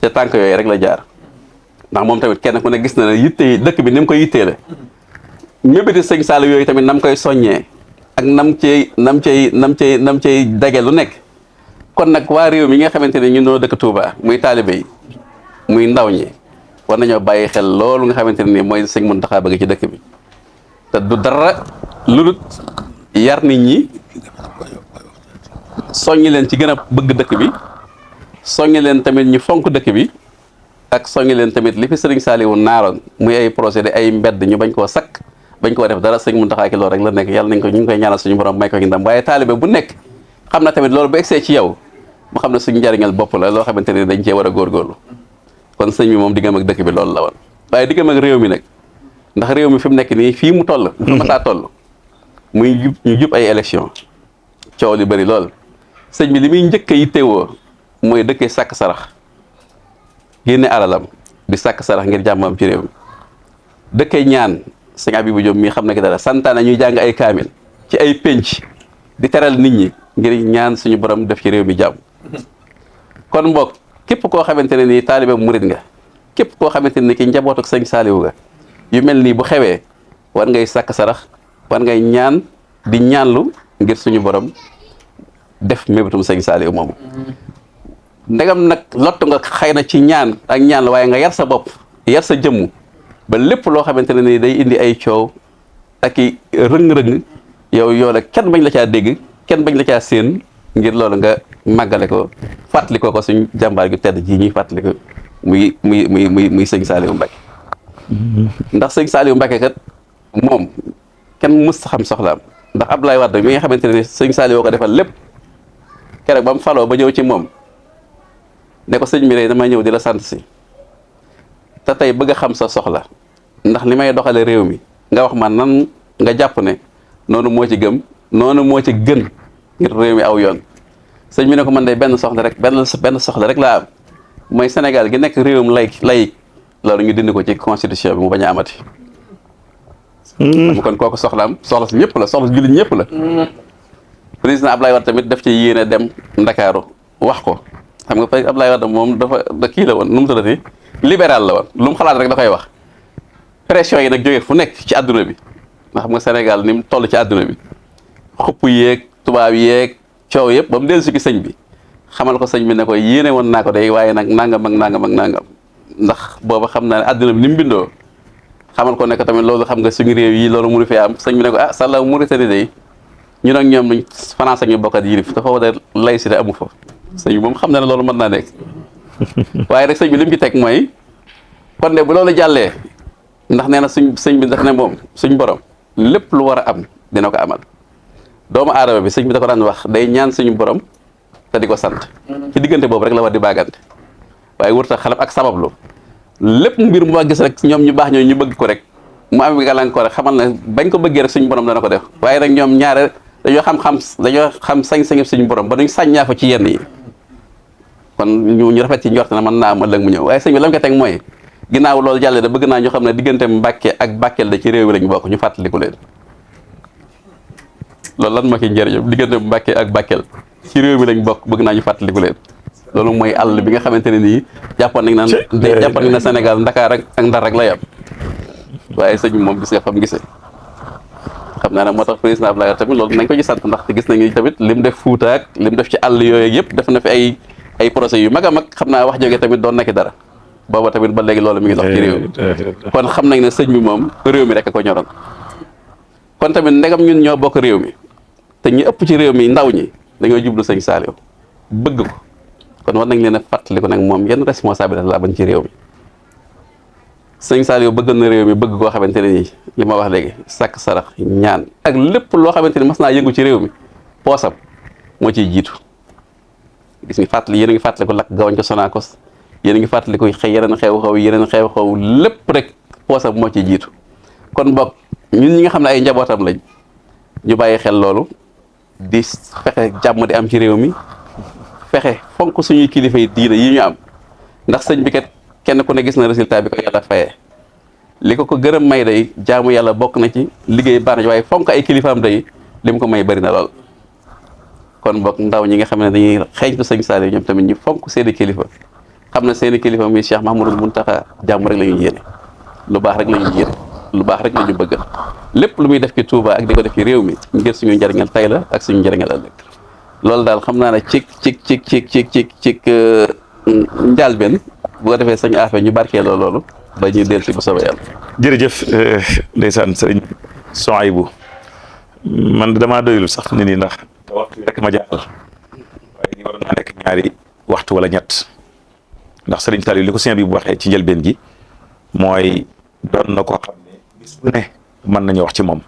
ca tànk yooyu rek la jaar ndax moom tamit kenn ku ne gis na ne yitte yi dëkk bi ni mu koy yittee la mébéti sëñ Saliou yooyu tamit nam koy soññee ak nam cey dage lu nekk kon nag waa réew mi nga xamante ne ñu noo dëkk Touba muy taalibe yi muy ndaw ñi war nañoo bàyyi xel loolu nga xamante ne nii mooy sëñ Muntaxa bëgg ci dëkk bi te du dara lu dul yar nit ñi soññi leen ci gën a bëgg dëkk bi soññi leen tamit ñu fonk dëkk bi ak soññi leen tamit li fi sëriñ Saliou naaroon muy ay projet de ay mbedd ñu bañ koo sakk bañ koo def dara sëñ Muntaxa ki loolu rek la nekk yàlla nañ ko ñu ngi koy ñaanal suñu borom may ko ndam waaye taalibe bu nekk xam na tamit loolu bu egsee ci yow mu xam ne suñu njariñal bopp la loo xamante ni dañ cee war a góorgóorlu kon sëñ bi moom diggam ak dëkk bi loolu la woon waaye diggam ak réew mi nag ndax réew mi fi mu nekk nii fii mu toll bu ma saa toll muy ñu jub ay élection coow li bëri lool sëñ bi li muy njëkk a yittewoo mooy dëkkee sàkk sarax génne alalam di sàkk sarax ngir jàmmam ci réew mi dëkkee ñaan sëñ Abibou Diop mii xam na ki dara santaane ñuy jàng ay kaamil ci ay pénc di teral nit ñi ngir ñaan suñu borom def ci réew mi jàmm kon mbokk képp koo xamante ne nii taalibe murit nga képp koo xamante ne ki njabootu sëñ Saliou nga yu mel nii bu xewee war ngay sàkk sarax war ngay ñaan di ñaanlu ngir suñu borom def mébétum sëñ Saliou moomu ndegam nag lottu nga xëy na ci ñaan ak ñaan la waaye nga yar sa bopp yar sa jëmm ba lépp loo xamante ne nii day indi ay coow ak i rëng-rëng yow la kenn bañ la caa dégg kenn bañ la caa séen ngir loolu nga màggale ko fàttali ko suñ jàmbaar gu tedd ji ñuy fàttali ko muy sëñ Saliou Mbacké ndax sëñ Saliou Mbacké kat moom kenn mës xam soxlaam ndax Abdoulaye Wade mi nga xamante ne sëñ Saliou ko defal lépp keroog ba mu faloo ba ñëw ci moom ne ko sëñ bi de damay ñëw di la sant si te tey bëgg a xam sa soxla ndax li may doxale réew mi nga wax ma nan nga jàpp ne noonu moo ci gëm noonu moo ci gën ngir réew mi aw yoon sëñ bi ne ko man de benn soxla rek laa am mooy Sénégal gi nekk réewum laïc loolu ñu dindi ko ci constitution bi mu bañ a amati. kon kooku soxla si ñëpp la soxla si jullit ñëpp la. président Abdoulaye Wade tamit daf ci yéene dem Ndakaaru wax ko xam nga parce que Abdoulaye Wade moom da kii la woon nu mu tuddati libéral la woon lu mu xalaat rek da koy wax. pression yi nag jógee fu nekk ci àdduna bi nga xam nga Sénégal ni mu toll ci àdduna bi xupp yeeg tubaab yeeg coow yëpp ba mu dellu si ki sëñ bi xamal ko sëñ bi ne ko yéene woon naa ko day waaye nag nangam ak nangam ak nangam ndax booba xam naa ne àdduna bi ni mu bindoo xamal ko ne ko tamit loolu xam nga suñu réew yi loolu mënu fi am sëñ bi ne ko ah sàlla Mauritanie day ñu nag ñoom luñ France ak ñu bokkat yilif dafa war a laïcité amu fa sëñ bi moom xam na ne loolu mën naa nekk waaye rek sëñ bi li mu ci teg mooy kon ne bu loolu jàllee ndax nee na sëñ bi daf ne moom suñ borom lépp lu war a am dina ko amal doomu aadama bi sëñ bi da ko daan wax day ñaan suñu borom te di ko sant ci diggante boobu rek la war di baagante waaye wurta xalab ak sabablu lépp mbir mu gis rek ñoom ñu baax ñooñu ñu bëgg ko rek mu am gàllankoor rek xamal ne bañ ko bëggee rek suñu borom dana ko def waaye nag ñoom ñaare dañoo xam sañ-sañu suñu borom ba duñ sàññaa fa ci yenn yi kon ñu rafet ci njort na mën naa am ëllëg mu ñëw waaye sëñ bi la mu ko teg mooy ginnaaw loolu jàllee da bëgg naa ñu xam ne diggante Mbàkke ak Bakel da ci réew mi lañ bokk ñu fàttaliku leen loolu lan moo ci njëriñam diggante Mbàkke ak Bakel ci réew mi lañ bokk bëgg naa ñu fàttaliku leen loolu mooy àll bi nga xamante ne nii jàppoon nañ na Sénégal Ndakaar ak Ndar rek la yam waaye sëñ bi moom gis nga fam gisee xam naa ne moo tax président Abdoulaye tamit loolu nañ ko ci sant ndax gis nañu tamit lim def Fuuta ak lim def ci àll yooyu yëpp def na fi ay projets yu mag a mag xam naa wax jóge tamit doon nekk dara booba tamit ba léegi loolu mi ngi dox ci réew mi kon xam nañ ne sëñ bi moom réew mi rek a ko ñoroon kon tamit ndegam ñun ñoo bokk réew mi te ñu ëpp ci réew mi ndaw ñi dañoo jublu sëñ Saliou bëgg ko kon war nañ leen a fàttali ko nag moom yenn responsabilité la bañ ci réew mi sëñ Saliou bëgg na réew mi bëgg koo xamante ne nii li ma wax léegi sàkk sarax ñaan ak lépp loo xamante ni mas naa yëngu ci réew mi poosam moo ciy jiitu gis nga fàttali yéen a ngi fàttali ko lakk gawañ ko Sonacos yéen a ngi fàttali ko yeneen xew-xew lépp rek poosam moo ci jiitu kon bokk ñun ñi nga xam ne ay njabootam lañ ñu bàyyi xel loolu di fexe jàmm di am ci réew mi fexe fonk suñuy kilifa yi diine yi ñu am ndax sëñ bi kat kenn ku ne gis na résultat bi ko yàlla fayee li ko gërëm may day jaamu yàlla bokk na ci liggéey baax na ci waaye fonk ay kilifaam day li mu ko may bari na lool kon bokk ndaw ñi nga xam ne dañuy xeeñtu sëñ Saliou ñoom tamit ñu fonk seeni kilifa xam ne seeni kilifa muy Cheikh Mahmoudou Mountakha jàmm rek la ñuy yéene lu baax rek la ñuy yéene lu baax rek la ñu bëgg lépp lu muy def ci Touba ak di ko def ci réew mi ngir suñu njëriñal tay la ak suñu njëriñal ëllëg loolu daal xam naa ne ci njàlbeen bu ko defee sëñ Afia ñu barkeeloo loolu ba ñuy dellu si bu soobee yàlla. jërëjëf ndeysaan sëriñ Souhaïbou man damaa doyul sax ni nii ndax te waxtu rek ma jàll waaye ni waroon naa nekk ñaari waxtu wala ñett ndax sëriñ Saliou li ko sëñ bi bu waxee ci njëlbeen gi mooy doon na ko xam ne bis bu ne mën nañu wax ci moom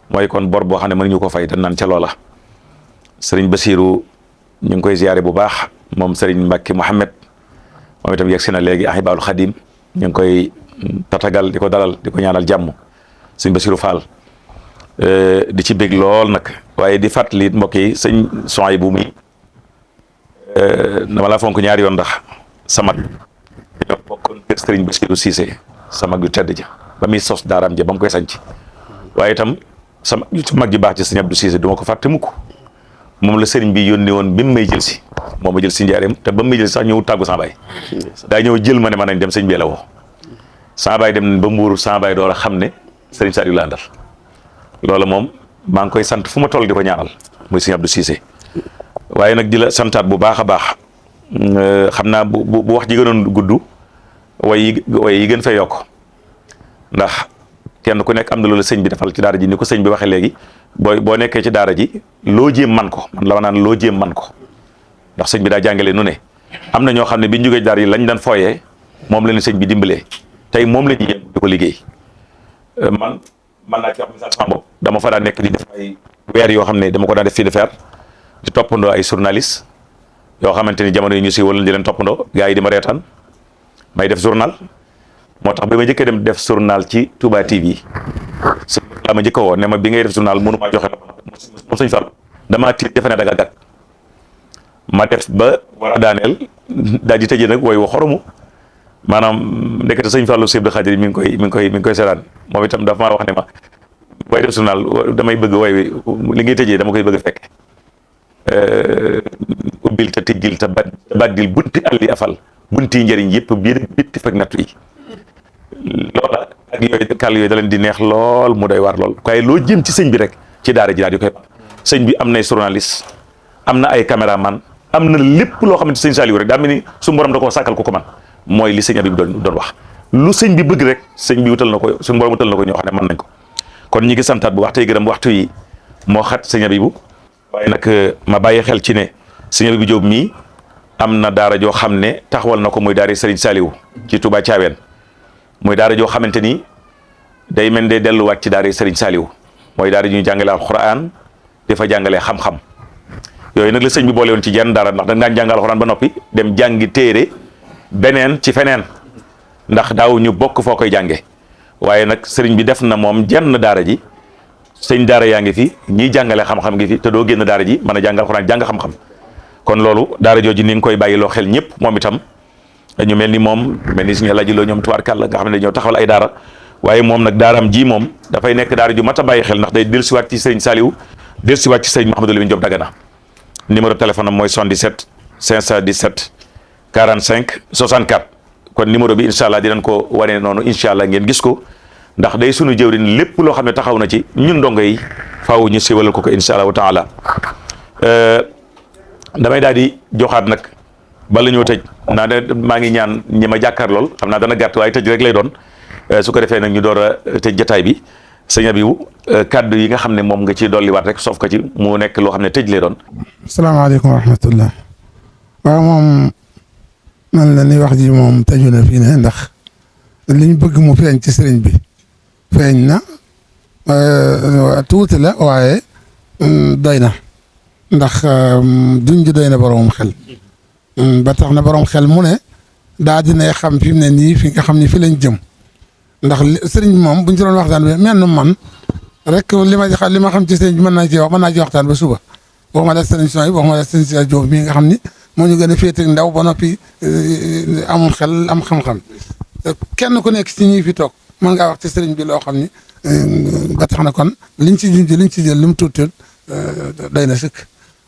mooy kon bor boo xam ne mënuñu ko fay dañ naan ca loola sëriñ Bassirou ñu ngi koy ziyaare bu baax moom sëriñ Mbacke Mouhamed moom itam yegg si na léegi Ahibahul Khadim ñu ngi koy tatagal di ko dalal di ko ñaanal jàmm sëñ Bassirou Fall di ci bég lool nag waaye di fàttali mbokk yi sëñ Souhaïbou mi dama la fonk ñaari yoon ndax sama dañoo bokkoon kër sëriñ Bassirou Cissé sama mag yu tedd ja ba muy sos daaraam ja ba mu koy sanc waaye itam sama mag ji baax ci sëñ Abdou Cissé du ma ko fàtte mukk moom la sëriñ bi yónni woon bi mu may jël si moom ma jël si njaareem te ba mu may jël si sax ñëw tàggu sama baay daa ñëw jël ma ne ma nañ dem sëñ bi la woo sama baay dem ba Mbuur sama baay door a xam ne sëriñ Saliou la àndal loolu moom maa ngi koy sant fu ma toll di ko ñaanal muy sëñ Abdou Cissé waaye nag di la santaat bu baax a baax xam naa bu wax ji gënoon gudd way yi gën fee yokk ndax kenn ku nekk am na loolu sëñ bi defal ci daara ji ni ko sëñ bi waxee léegi boo nekkee ci daara ji loo jéem man ko man la ma naan loo jéem man ko ndax sëñ bi daa jàngale nu ne am na ñoo xam ne biñ jógee daara ji lañ daan fooyee moom la leen sëñ bi dimbalee tey moom la ñuy yem di ko liggéey man naa ci wax misaal sama bopp dama fa daan nekk di def ay weer yoo xam ne dama ko daan def fii de fer di toppandoo ay journaliste yoo xamante ni jamono yi ñu si wala di leen toppandoo gars yi di ma reetaan may def journal moo tax bi ma njëkkee dem def journal ci Touba TV sëñ la ma njëkk a woo ne ma bi ngay def journal mënu maa joxe moom sëñ Fall damaa tiit defe ne da nga gàtt ma def ba war a daaneel daal di tëjee nag wooy wa xoromu maanaam ndekete sëñ Fallou Sèye Abdou Khadir mi ngi koy seetaan moom itam dafa maa wax ne ma booy def journal damay bëgg wooy wi li ngay tëjee dama koy bëgg a fekk ubbil te tijjil te baddil bunti àlli afal bunti njëriñ yëpp biir bitti fekk nattu yi loola ak yooyu kàll yooyu da leen di neex lool mu doy waar lool waaye loo jëm ci sëñ bi rek ci daara ji daal di koy sëñ bi am nay journaliste am na ay caméraman am na lépp loo xamante sëñ Saliou rek daa mel ni su borom da koo sàkkal ko man mooy li sëñ Habib doon wax lu sëñ bi bëgg rek sëñ bi wutal na ko suñu borom wutal na ko ñoo xam ne mën nañ ko kon ñi ngi santaat bu wax tey gërëm waxtu yi moo xat sëñ Habibou waaye nag ma bàyyi xel ci ne sëñ Habibou Diop mii am na daara joo xam ne taxawal na ko muy daara Serigne Saliou ci Touba Thiawène muy daara joo xamante ni day mel de delluwaat ci daara Serigne Saliou mooy daara ju ñu jàngale alxuraan di fa jàngalee xam-xam yooyu nag la sëñ bi boole woon ci jenn daara ndax dañ daan jàngal alxuraan ba noppi dem jàngi téere beneen ci feneen ndax daaw ñu bokk foo koy jànge waaye nag sëriñ bi def na moom jenn daara ji sëñ daara yaa ngi fi ñiy jàngale xam-xam ngi fi te doo génn daara ji mën a jàng alxuraan jàng xam-xam kon loolu daara jooju ni nga koy bàyyiloo xel ñëpp moom itam ñu mel ni moom mel ni suñu lajiloo ñoom tubaarkàlla nga xam ne dañoo taxawal ay daara waaye moom nag daaraam ji moom dafay nekk daara ju mat a bàyyi xel ndax day dellusiwaat ci sëriñ Saliou dellusiwaat ci sëriñ Mouhamadou Lamine Diop Dagana numéro téléphone am mooy 77 517 45 64 kon numéro bi incha allah dinañ ko wane noonu incha allah ngeen gis ko ndax day sunu jëwriñ lépp loo xam ne taxaw na ci ñun ndongo yi faaw ñu siwalal ko incha allahu taala damay daal di joxaat nag bala ñoo tëj naa ne maa ngi ñaan ñi ma jàkkaar lool xam naa dana gàtt waaye tëj rek lay doon su ko defee nag ñu door a tëj jataay bi sëñ Habibou kaddu yi nga xam ne moom nga ci dolliwaat rek soof ko ci mu nekk loo xam ne tëj lay doon. asalaamaaleykum wa rahmatullah. waaw moom man la ni wax ji moom tëju na fii ne ndax liñ bëgg mu feeñ ci sëriñ bi feeñ na tuuti la waaye doy na ndax junj doy na borom xel ba tax na borom xel mu ne daa dina xam fi mu ne nii fi nga xam ni fi lañ jëm ndax sëriñ bi moom buñ ci doon waxtaan bi mel man rek li ma xam ci sëriñ bi mën naa ci waxtaan ba suba waxuma la sëriñ Soy waxuma la sëriñ Cheikh Diop mii nga xam ni moo ñu gën a féete ndaw ba noppi amul xel am xam-xam kenn ku nekk ci ñi fi toog mën ngaa wax ci sëriñ bi loo xam ni ba tax na kon liñ ci jël li mu tuuti doy na sëkk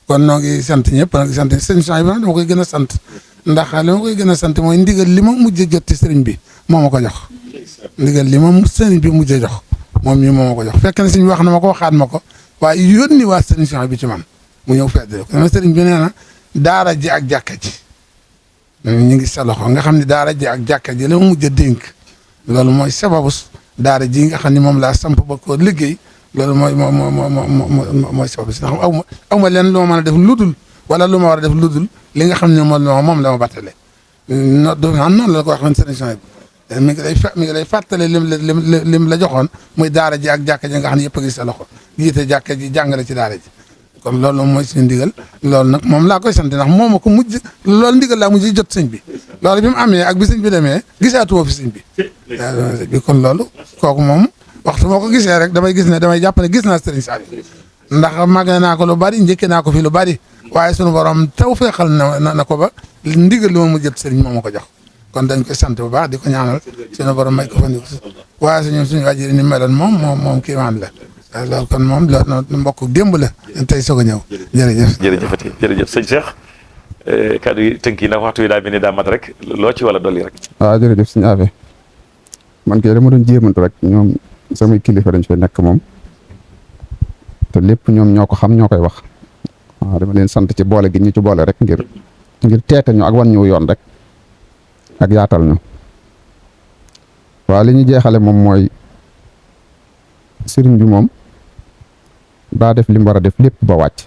kon noo ngi sant ñëpp noo ngi sant sëriñ Soy bi dama koy gën a sant ndax li ma koy gën a sant mooy ndigal li ma mujj jot ci sëriñ bi moo ma ko jox ndigal li ma sëriñ bi mujj jox moom mii moo ma ko jox fekk na sëriñ bi wax na ma ko waxaat ma ko waaye yónni waa sëriñ Soy bi ci man mu ñëw fedd ko dama sëriñ bi nee na daara ji ak jàkka ji ñu ngi sa loxo nga xam ne daara ji ak jàkka ji la ma mujj a dénk loolu mooy sababus daara ji nga xam ne moom laa samp ba ko liggéey loolu mooy sababus ndax aw ma leen lu ma mën a def ludul wala lu ma war a def ludul li nga xam ne moom la ma battale no do am noonu la ko waxoon sëriñ Soy bi mi ngi lay fàttale lim la joxoon muy daara ji ak jàkka ji nga xam ne yëpp a ngi sa loxo jiite jàkka ji jàngale ci daara ji kon loolu mooy suñu ndigal loolu nag moom laa koy sant ndax moom ma ko mujj loolu ndigal laa mujj jot sëñ bi loolu bi mu amee ak bi sëñ bi demee gisaatuma fi sëñ bi kon loolu kooku moom waxtu moo ko gisee rek damay gis ne damay jàpp ne gis naa sëriñ Saliou ndax màgg naa ko lu bari njëkkee naa ko fi lu bari waaye sunu borom taw feexal na ko ba ndigal li ma mujj jot sëriñ moom ma ko jox kon dañ koy sant bu baax di ko ñaanal sunu borom may ko fa ndi waaye suñu wàjjiri ni meloon moom kiimaan la loolu kon moom loolu mbokk démb la tey soog a ñëw jërëjëf sëñ Cheikh kaddu yi tënk yi ndax waxtu wi daa mel ni daa mat rek loo ci wala dolli rek. waaw jërëjëf sëñ Afe man kay dama doon jéemantu rek ñoom samay kilifa dañ fay nekk moom te lépp ñoom ñoo ko xam ñoo koy wax waaw dama leen sant ci boole gi ñu ci boole rek ngir teete ñu ak wan ñu yoon rek ak yaatal ñu waaw li ñu jeexale moom mooy sëriñ bi moom daa def li mu war a def lépp ba wàcc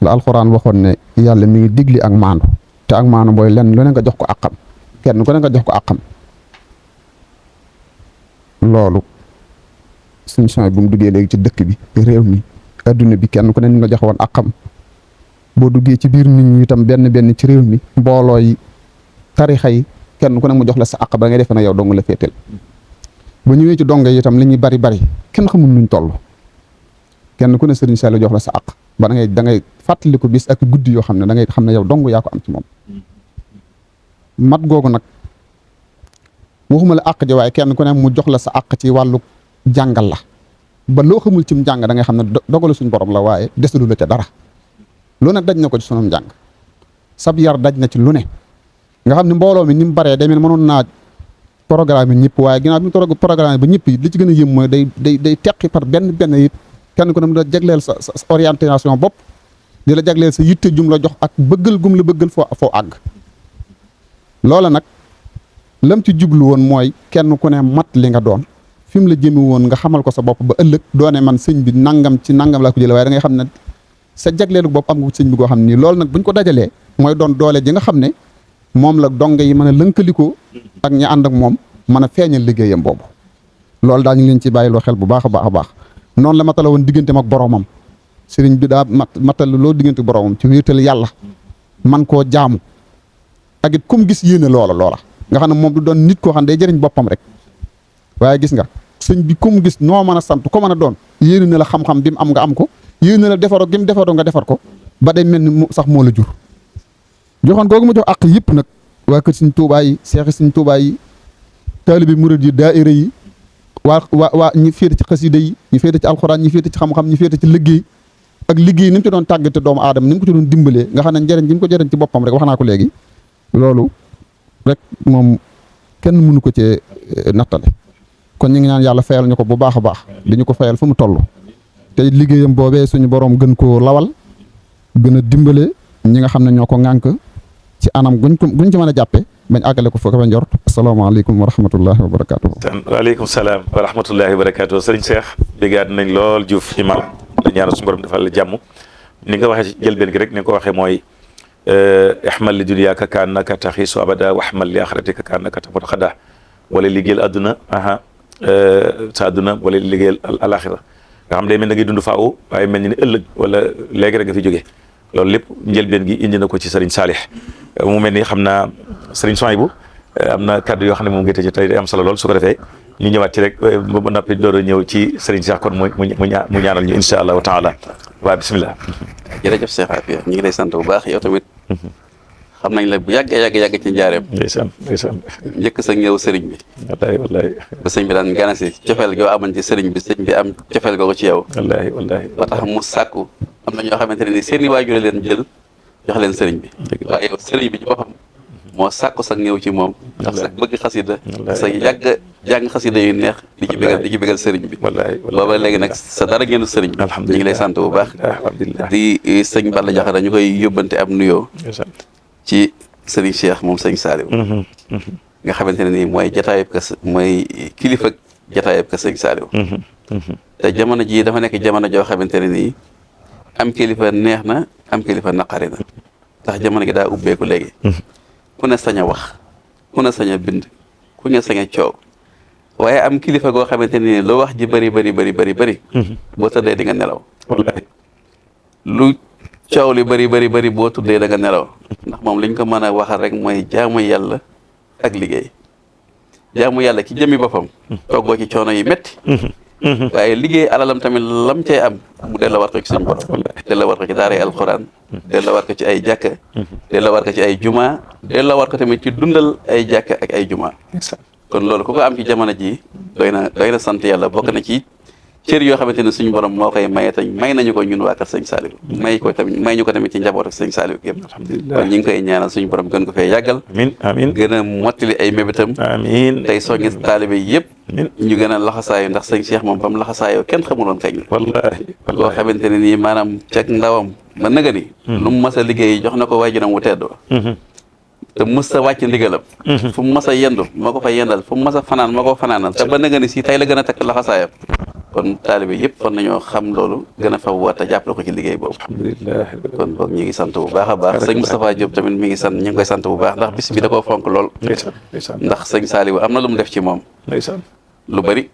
la alxuraan waxoon ne yàlla mi ngi digli ak maandu te ak maandu booy lenn lu ne nga jox ko àqam kenn ku ne nga jox ko àqam loolu suñu Soy bu mu duggee léegi ci dëkk bi réew mi adduna bi kenn ku ne nga jox woon àqam boo duggee ci biir nit ñi itam benn ci réew mi mbooloo yi tarixa yi kenn ku ne mu jox la sa àq ba ngay defe na yow dong la féetal ba ñëwee ci donge yi itam li ñuy bari kenn xamul nuñ toll kenn ku ne Serigne Saliou jox la sa àq ba da ngay fàttali ko bis ak guddi yoo xam ne da ngay xam ne yow dong yaa ko am ci moom mat googu nag waxuma la àq ji waaye kenn ku ne mu jox la sa àq ci wàllu jàngal la ba loo xamul ci mu jàng da ngay xam ne dogalu suñ borom la waaye desalu la ca dara lu ne daj na ko ci sunum jàng sab yar daj na ci lu ne nga xam ne mbooloo mi ni mu baree demee mënoon naa programme yi ñëpp waaye ginnaaw bi mu programme ba ñëpp yi li ci gën a yëm mooy day teqi par benn it kenn ku ne mu da jagleel sa orientation bopp di la jagleel sa yitte jum la jox ak bëggal gum la bëggal foo àgg loola nag lam ci jublu woon mooy kenn ku ne mat li nga doon fi mu la jëme woon nga xamal ko sa bopp ba ëllëg doone man sëñ bi nangam ci nangam laa ko jëlee waaye da ngay xam ne sa jagleelu bopp am nga sëñ bi goo xam ne nii loolu nag buñ ko dajalee mooy doon doole ji nga xam ne moom la donge yi mën a lënkalikoo ak ñi ànd ak moom mën a feeñal liggéeyam boobu loolu daal ñu ngi leen ci bàyyiloo xel bu baax a baax a baax noonu la matala woon digganteem ak boromam sëriñ bi daa matal loo diggante boromam ci wéetal yàlla man koo jaamu ak it kum gis yéene loola nga xam ne moom du doon nit koo xam ne day jëriñ boppam rek waaye gis nga sëñ bi kum gis noo mën a sant ko mën a doon yéene na la xam-xam bi mu am nga am ko yéene na la defaroo gi mu defaroo nga defar ko ba day mel ni sax moo la jur joxoon googu ma jox àq yëpp nag waa kër Sëñ Tuubaa yi seexi Sëñ Tuubaa yi taalibe murid yi daayira yi waa ñi féete ci xasida yi ñi féete ci alxuraan ñi féete ci xam-xam ñi féete ci liggéey ak liggéey ni mu ci doon tàggate doomu aadama ni mu ko ci doon dimbalee nga xam ne njëriñ ji mu ko jëriñ ci boppam rek wax naa ko léegi loolu rek moom kenn mënu ko cee nattale kon ñu ngi ñaan yàlla fayal ñu ko bu baax a baax di ñu ko fayal fu mu toll te liggéeyam boobee suñu borom gën koo lawal gën a dimbale ñi nga xam ne ñoo ko ŋànk ci anam guñ ci mën a jàppe bañ àggale ko foofu ba njort asalaamaaleykum wa rahmatullahi wa barakaatu. waaleykum salaam wa rahmatullahi wa barakaatu sëriñ Cheikh déggaat nañ lool Diouf imam la ñaanal suñu borom defal la jàmm ni nga waxee ci jëlbeen gi rek ni nga ko waxee mooy ihmal li dunyaaka ka annaka taxiisu abada wa ihmal li axiratika ka annaka tamutu xada wala liggéeyal adduna sa adduna wala liggéeyal alaxira nga xam day mel na ngay dund faaw waaye mel ni ne ëllëg wala léegi rek nga fi jógee loolu lépp njëlbeen gi indi na ko ci Serigne Saalih mu mel ni xam naa Serigne Souhaïbou am na kaddu yoo xam ne moom nga tëjee tey day am solo lool su ko defee ñu ñëwaat ci rek ba noppi door a ñëw ci Serigne Cheikh kon mu ñaanal ñu insha allahu taala waaw bismillah. jërëjëf Cheikh Afia ñu ngi lay sant bu baax yow tamit xam nañ la bu yàgg ci njaareem. ndeysaan njëkk sa ñëw sëriñ bi. wallahi ba sëñ bi daan gane si cofeel goo amoon ci sëriñ bi sëñ bi am cofeel goo ko ci yow. wallahi ba tax mu sàkku am na ñoo xamante ne ni seeni waajur leen jël jox leen sëriñ bi. waaye yow sëriñ bi ci boppam moo sàkku sax ñëw ci moom. ndax sax bëgg xasida sa yàgg jàng xasida yu neex. di ci bégal sëriñ bi. booba léegi nag sa dara génnu sëriñ bi. ñu ngi lay sant bu baax. di sëñ Balla Diakhara ñu koy yóbbante am nuyoo. ci sëriñ Cheikh moom sëñ Saliou. nga xamante ne nii mooy jataayub ka mooy kilifa jataayub ka sëñ Saliou. te jamono jii dafa nekk jamono joo xamante ne nii am kilifa neex na am kilifa naqari na ndax jamono gi daa ubbeeku léegi. ku ne sañ a wax ku ne sañ a bind ku ne sañ a coow waaye am kilifa goo xamante ne nii lu wax ji bëri. boo tëddee di nga nelaw. wallaahi lu coow li bëri boo tuddee da nga nelaw ndax moom liñ ko mën a waxal rek mooy jaamu yàlla ak liggéey jaamu yàlla ci jëmmi boppam toggoo ci coono yi métti waaye liggéey alalam tamit lam cay am mu delloo war ko ci suñu borom delloo war ko ci daaray alxuraan delloo war ko ci ay jàkka delloo war ko ci ay juma delloo war ko tamit ci dundal ay jàkka ak ay juma kon loolu ku ko am ci jamono ji doy na sant yàlla bokk na ci cër yoo xamante ne suñu borom moo koy maye tañ may nañu ko ñun waa kër sëñ Saliou may ñu ko tamit ci njaboot ak sëñ Saliou yëpp alhamdulilah kon ñu ngi koy ñaanal suñu borom gën ko fee yàggal amiin gën a mottali ay mébétam amiin tey soññi taalibe yëpp ñu gën a laxasaayu ndax sëñ Cheikh moom ba mu laxasaayoo kenn xamuloon kañ la wallaahi loo xamante ne nii maanaam ceg ndawam ba nëga ni lu mu mas a liggéey jox na ko waajuram wu teddoo te mës a wàcc ndigalam fu mu mas a yendu moo ko fa yendal fu mu mas a fanaan moo ko fanaanal te ba nëga ni si tey la gën a takk laxasaayam kon taalibe yëpp kon nañoo xam loolu gën a faw waat a jàppale ko ci liggéey boobu alhamdulilah kon boog ñu ngi sant bu baax a baax sëñ Moustapha Diop tamit mi ngi sant ñu ngi koy sant bu baax ndax bis bi da koo fonk lool ndax sëñ Saliou am na lu mu def ci moom lu bëri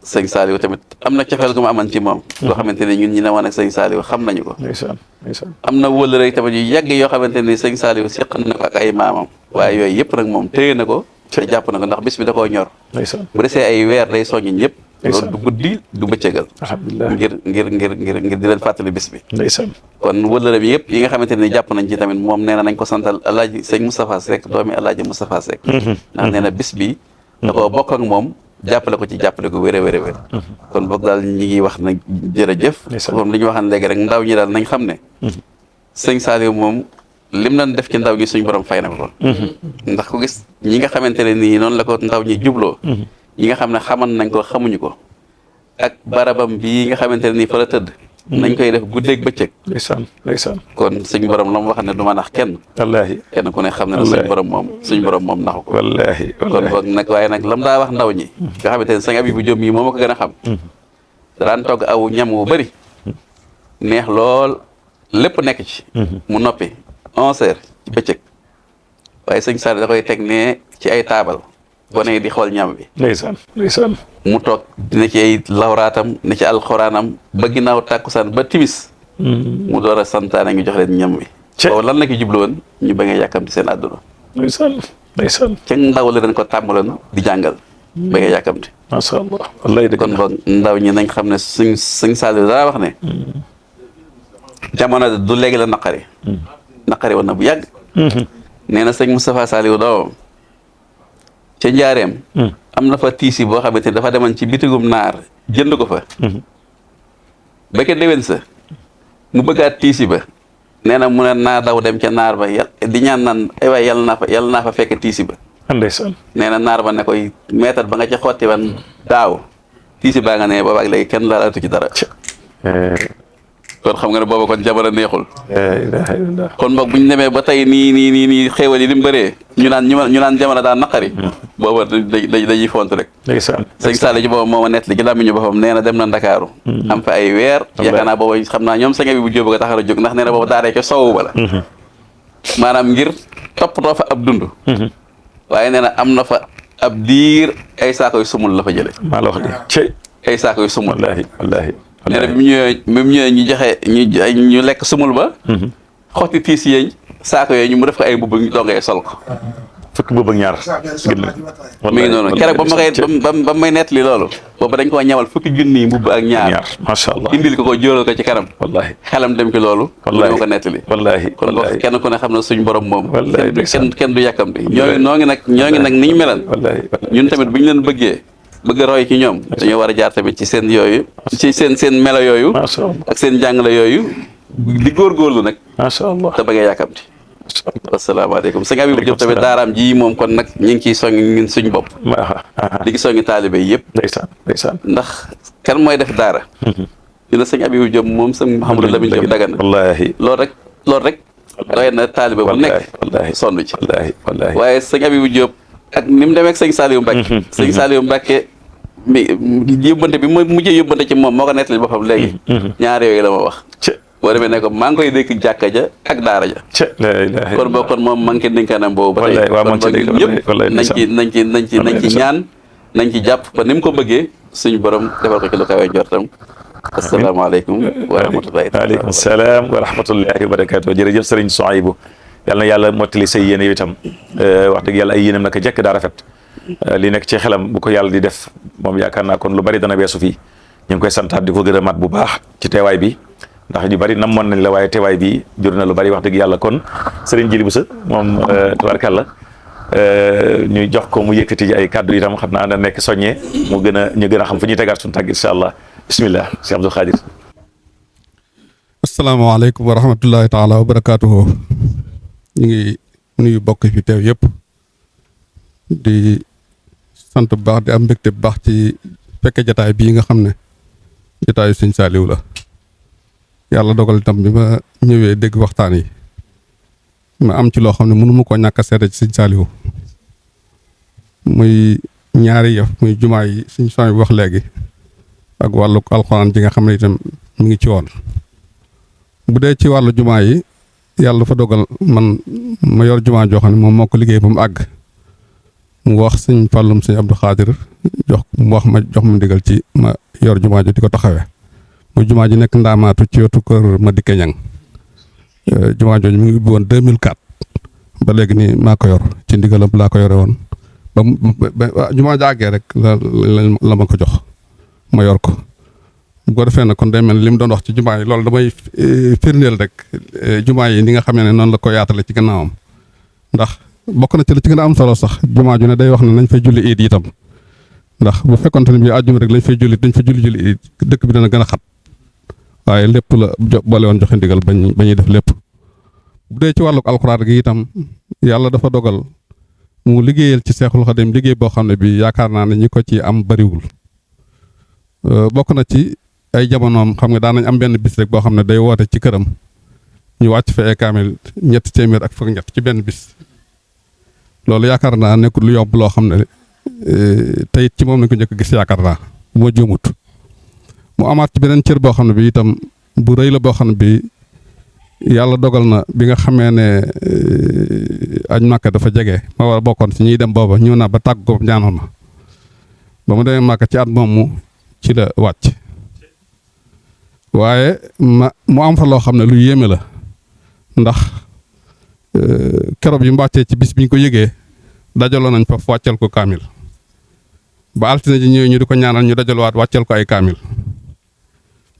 sëñ Saliou tamit am na cofeel gu ma aman ci moom loo xamante ne ñun ñi ne woon ak sëñ Saliou xam nañu ko am na wëllëre tamit yu yàgg yoo xamante ne sëñ Saliou seq na ko ak ay maamam waaye yooyu yëpp nag moom téye na ko te jàpp na ko ndax bis bi da koo ñor bu desee ay weer day soññi ñëpp loolu du guddi du bëccëgal alhamdulilah ngir di leen fàttali bis bi kon wëllëre bi yëpp yi nga xamante ne jàpp nañ ci tamit moom nee na nañ ko santal alaaji sëñ Moustapha Seck doomi alaaji Moustapha Seck ndax nee na bis bi da koo bokk ak moom jàppale ko ci jàppale ko wér kon boog daal ñi ngi wax na jërëjëf comme li ñu waxaan léegi rek ndaw ñi daal nañ xam ne sëñ Saliou moom lim nañ def ci ndaw ñi suñ borom fay na ko ndax ku gis ñi nga xamante ne nii noonu la ko ndaw ñi jubloo yi nga xam ne xaman nañ ko xamuñu ko ak barabam bii nga xamante ne nii fa la tëdd nañ koy def guddeeg bëccëg ndeysaan kon suñ borom la mu wax ne du ma nax kenn wallaahi kenn ku ne xam ne suñ borom moom naxu ko wallaahi kon boog nag waaye nag lam daa wax ndaw ñi nga xamante ne sëñ Abibou Diop mii moo ma ko gën a xam daan togg aw ñam wu bëri neex lool lépp nekk ci mu noppi 11h ci bëccëg waaye sëñ Saliou da koy teg ne ci ay taabal gone di xool ñam bi ndeysaan mu toog dina ci ay lawraatam ne ci alxuraanam ba ginnaaw tàkkusaan ba timis mu door a santaane ngi jox leen ñam bi boobu lan la ko jubluwoon ñu ba ngay yàkkamti seen àdduna ndeysaan ca ndaw la dañ ko tàmbaloon di jàngal ba ngay yàkkamti masha Allah wallaay dëgg kon boog ndaw ñi nañ xam ne sëñ Saliou daa wax ne jamono du léegi la naqari woon na bu yàgg nee na sëñ Moustapha Saliou doomam ca njaareem am na fa tiisi boo xamante ne dafa demoon ci bitigum naar jënd ko fa ba ke déwén sa mu bëggaat tiisi ba nee na mu ne naa daw dem ca naar ba di ñaan naan ay waay yàlla naa fa fekk tiisi ba ndeysaan nee na naar ba ne koy meetar ba nga ca xotti ban daaw tiisi baa nga ne boobaak léegi kenn laalatu ci dara kon xam nga ne booba kon jamono neexul kon boog bu ñu demee ba tey nii xéewal yi ni mu bëree ñu naan jamono daan naqari booba dañuy font rek sëñ Saliou ci booba moo ma nett li ci làmmiñu boppam nee na dem na Ndakaaru am fa ay weer yaakaar naa booba xam naa ñoom sëñ Abibou Diop ko taxara jóg ndax nee na booba daaree ca sowu ba la maanaam ngir toppatoo fa ab dund waaye nee na am na fa ab diir ay saakoy sumul la fa jële maa la wax ay saako yu sumul. wallaahi wallaahi. nee na bi mu ñëwee ñu joxe ñu lekk sumul ba. xotti tiis yeeñ saako yooyu ñu mu def ko ay mbubb ñu dongee sol ko. fukki boobu ak ñaar. mi ngi noonu keroog ba ma koy ba may nettali loolu. boobu dañ koo ñawal fukki junni mbubb ak ñaar. macha allah indil ko jóoral ko ci kanam. wallaahi xelam dem ci loolu. wallaahi mu ko nettali. wallaahi kon wax kenn ku ne xam na suñ borom moom. wallaahi kenn du yàkkamti. ñoo ngi nag ni ñu melan. wallaahi ñun tamit bu ñu leen bëgg a roy ci ñoom. dañoo war a jaar tamit ci seen yooyu. ci seen melo yooyu. macha allah ak seen jàngale yooyu. di góorgóorlu nag. macha allah te bëgg a yàkkamti. asalaamaaleykum sëñ Habibou Diop tamit daaraam ji moom kon nag ñu ngi ciy soññ ñun suñ bopp. di ci soññ taalibe yëpp. ndeysaan ndax kan mooy def daara. ñu la sëñ Habibou Diop moom sëñ Mouhamadou Lamine Diop Dagana. wallaahi loolu rek doy na taalibe bu nekk. wallaahi sonn ci. wallaahi waaye sëñ Habibou Diop ak ni mu demee ak sëñ Saliou Mbacke. sëñ Saliou Mbacke mi yóbbante bi ma mujjee yóbbante ci moom moo ko nettali boppam léegi. ñaar yooyu la ma wax. boo demee ne ko maa ngi koy dékk jàkka ja ak daara ja. kon moom maa ngi koy dénkaanam boobu. ba tey kon boog ñëpp nañ ci ñaan nañ ci jàpp ba ni mu ko bëggee suñu borom defal ko ci lu kawe njortam. asalaamaaleykum wa rahmatullahi waaleykum salaam wa rahmatullahi wa barakaatu. jërëjëf sëriñ Souhaïbou yal na yàlla mottali say yéene itam wax dëgg yàlla ay yéenam naka jekk daa rafet li nekk ci xelam bu ko yàlla di def moom yaakaar naa kon lu bari dana weesu fii ñu ngi koy santaat di ko gërëmaat bu baax ci teewaay bi ndax ñu bari namoon nañ la waaye teewaay bi jur na lu bari wax dëgg yàlla kon sëriñ Jili Busa moom tabarkàlla ñu jox ko mu yëkkati ji ay kàddu itam xam naa na nekk soññee mu ñu gën a xam fu ñuy tegaat suñu tàgg incha allah bismillah Cheikh Abdou Khadir. asalaamaaleykum wa rahmatullahi taala wa barakaatuhu. ñu ngi nuyu bokk fi teew yëpp di sant bu baax di am mbégte bu baax ci fekke jataay bii nga xam ne jataayu sëñ Saliou la. yàlla dogal itam bi ma ñëwee dégg waxtaan yi ma am ci loo xam ne mënu ma koo ñàkk a seede ci sëñ Saliou muy ñaari yëf muy jumaa yi suñ sooy wax léegi ak wàllu alxuraan ji nga xam ne itam mi ngi ci woon. bu dee ci wàllu jumaa yi yàlla dafa dogal man ma yor jumaa joo xam ne moom moo ko liggéey ba mu àgg mu wax sëñ Fàllum sëñ Abdou Khadir jox ma ndigal ci ma yor jumaa ji di ko taxawee. muy jumaa ji nekk ndaamaatu ci wetu kër Madické Niang jumaa jooju mu ngi ubbi woon 2004 ba léegi nii maa ko yor ci ndigalam laa ko yore woon ba jumaa jaagee rek la ma ko jox ma yor ko bu ko defee nag kon day mel ni li mu doon wax ci jumaa yi loolu damay firndeel rek jumaa yi ni nga xamee ne noonu la ko yaatale ci gannaawam ndax bokk na ci la ci gën a am solo sax jumaa ju ne day wax ne nañ fay julli iid itam ndax bu fekkonte ne bii àjjuma rek dañ fa julli iid dëkk bi dana gën a xat waaye lépp la boole woon joxe ndigal ba ñuy def lépp bu dee ci wàllu alxuraan gi itam yàlla dafa dogal mu liggéeyal ci Seexul Xadim liggéey boo xam ne bi yaakaar naa ne ñi ko ci am bariwul bokk na ci ay jamonoom xam nga daan nañ am benn bis rek boo xam ne day woote ci këram ñu wàcc fa ay kaamil 300 ak fukk ñett ci benn bis loolu yaakaar naa nekkul lu yomb loo xam ne tey ci moom lañ ko njëkk a gis yaakaar naa bu ma juumut mu amaat ci beneen cër boo xam ne bi itam bu rëy la boo xam ne bi yàlla dogal na bi nga xamee ne aj Màkka dafa jege ma war a bokkoon ci ñiy dem booba ñëw naa ba tàgg ko ñaanoon ma ba mu demee Màkka ci at moomu ci la wàcc waaye mu am fa loo xam ne lu yéeme la ndax keroog yi mu wàccee ci bis bi ñu ko yëgee dajaloo nañ fa wàccal ko kaamil ba altine ji ñëwee ñu di ko ñaanal ñu dajalwaat wàccal ko ay kaamil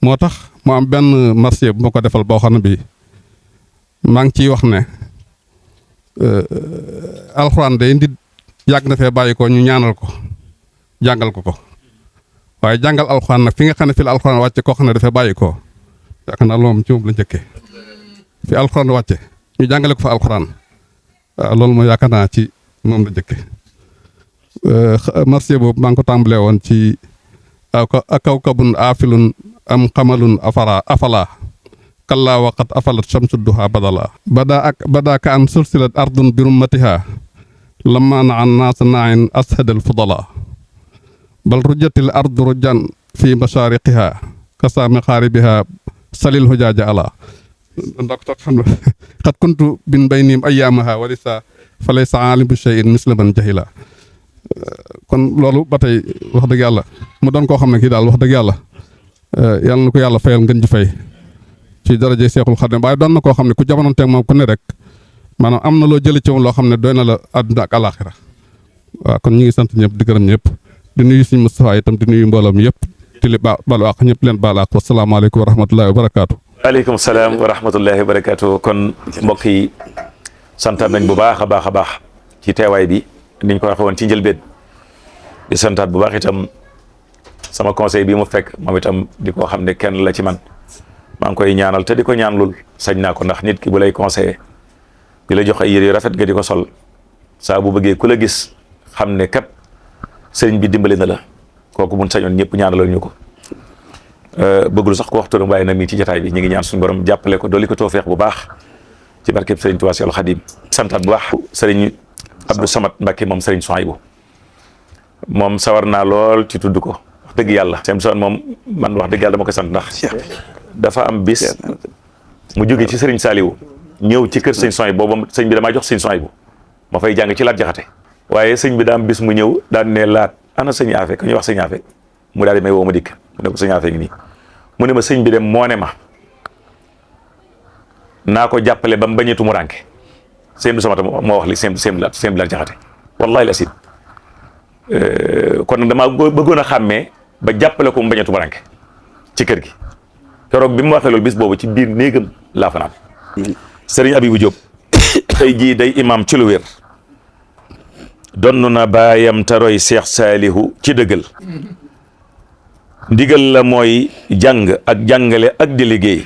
moo tax mu am benn marché bu ma ko defal boo xam ne bi maa ngi ciy wax ne alxuraan day nit yàgg na fee bàyyi ko ñu ñaanal ko jàngal ko waaye jàngal alxuraan nag fi nga xam ne fi la alxuraan wàcce koo xam ne dafay bàyyi ko yaakaar naa loolu moom ci moom la njëkkee fi alxuraan wàcce ñu jàngale ko fa alxuraan waaw loolu mooy yaakaar naa ci moom la njëkkee marché boobu maa ngi ko tàmbalee woon ci kawkabun aafilun am xamalun afala kallaa waqat afalat shamsu duha bada ka an sulsilat ardun birummatiha lamma naan naasa naayin ashadal fudala bal rujjatil ardu rujjan fi mashaariqiha kasaami xaaribiha salil hujaaja ala ndax xam nga xat kuntu bin baynim ayyaamaha walisa falaysa aalimu shay'in misla man jahila kon loolu ba tey wax dëgg yàlla mu doon koo xam ne kii daal wax dëgg yàlla yàlla na ko yàlla fayal ngeen ji fay ci daraje Seexul Xadim waaye doon na koo xam ne ku jamonoon teeg moom ku ne rek maanaam am na loo jëlee ci moom loo xam ne doy na la àdduna ak alaaxira waaw kon ñu ngi sant ñëpp di gërëm ñëpp di nuyu Sëñ Moustapha itam di nuyu mbooloo mi yëpp di li balu àq ñëpp leen baal àq wasalaamaaleykum wa rahmatullahi wa barakaatu. waaleykum salaam wa rahmatullahi wa barakaatu. kon mbokk yi santaat nañ bu baax a baax a baax ci teewaay bi niñ ko waxee woon ci njëlbeen di santaat bu baax itam sama conseil bi mu fekk moom itam di ko xam ne kenn la ci man maa ngi koy ñaanal te di ko ñaanlul sañ naa ko ndax nit ki bu lay conseillé di la jox ay yére yu rafet nga di ko sol saa bu bëggee ku la gis xam ne kat sëriñ bi dimbali na la kooku mun sañoon ñëpp ñaanalal ñu ko bëggul sax ko wax turam waaye nag mi ci jotaay bi ñu ngi ñaan suñu borom jàppale ko dolli ko toofeex bu baax ci barkeb sëriñ Tuubaa Seexul Xadiim santaat bu baax sëriñ Abdou Samad Mbacké moom sëriñ Souhaïbou moom sawar naa lool ci tudd ko wax dëgg yàlla seen son moom man wax dëgg yàlla dama koy sant ndax dafa am bis mu jóge ci sëriñ Saliou ñëw ci kër sëñ Souhaïbou boobu sëñ bi damaa jox sëñ Souhaïbou ma fay jàng ci Laat Jaxate waaye sëñ bi daa am bis mu ñëw daan ne laat ana sëñ Afe ku ñuy wax sëñ Afe mu daal di may woo ma dikk mu ne ko sëñ Afe ngi nii mu ne ma sëñ bi dem moo ne ma naa ko jàppale ba mu bañeetu mu rànke sëñ bi samata moo wax li sëñ bi Laat Jaxate wallahi la sit kon nag damaa bëggoon a xàmmee ba jàppale ko mu bañeetu mu rànke ci kër gi keroog bi mu waxee loolu bis boobu ci biir néegam laa fanaan sëriñ Abibou Diop tey jii day imam ci lu wér donn na baayam taroy Seex Saalihu ci dëggal ndigal la mooy jàng ak jàngale ak di liggéey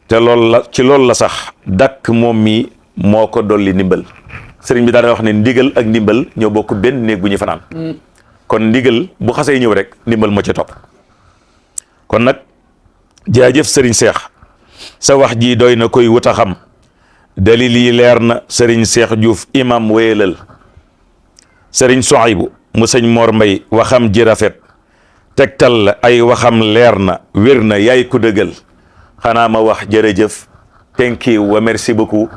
te loolu la ci loolu la sax dàkk moom mi moo ko dolli ndimbal sëriñ bi daana wax ne ndigal ak ndimbal ñoo bokk benn néeg bu ñu fanaan kon ndigal bu xasee ñëw rek ndimbal moo ci topp kon nag jaajëf sëriñ Seex sa wax ji doy na koy wut a xam dalil yi leer na sëriñ Seex Juuf imam wéyalal sëriñ Souhaïbou mu sëñ Mor Mbay waxam ji rafet tegtal la ay waxam leer na wér na yaay ku dëggal xanaa ma wax jërëjëf thank you wa merci beaucoup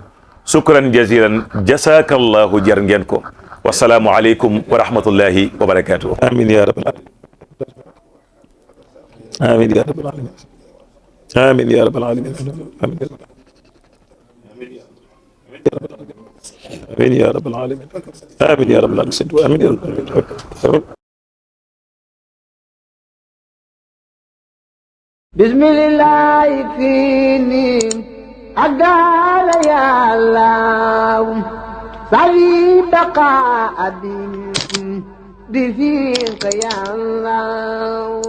sukran jazilan jasakallahu jar ngeen ko wasalaamu aleykum wa rahmatullahi wa barakatuh amin ya rabbal alamin amin ya rabbal alamin amin ya rabbal alamin amin ya rabbal alamin amin ya rabbal alamin amin ya rabbal alamin bismillah fini agala ya Allah sawi baqa abin di fiqa ya Allah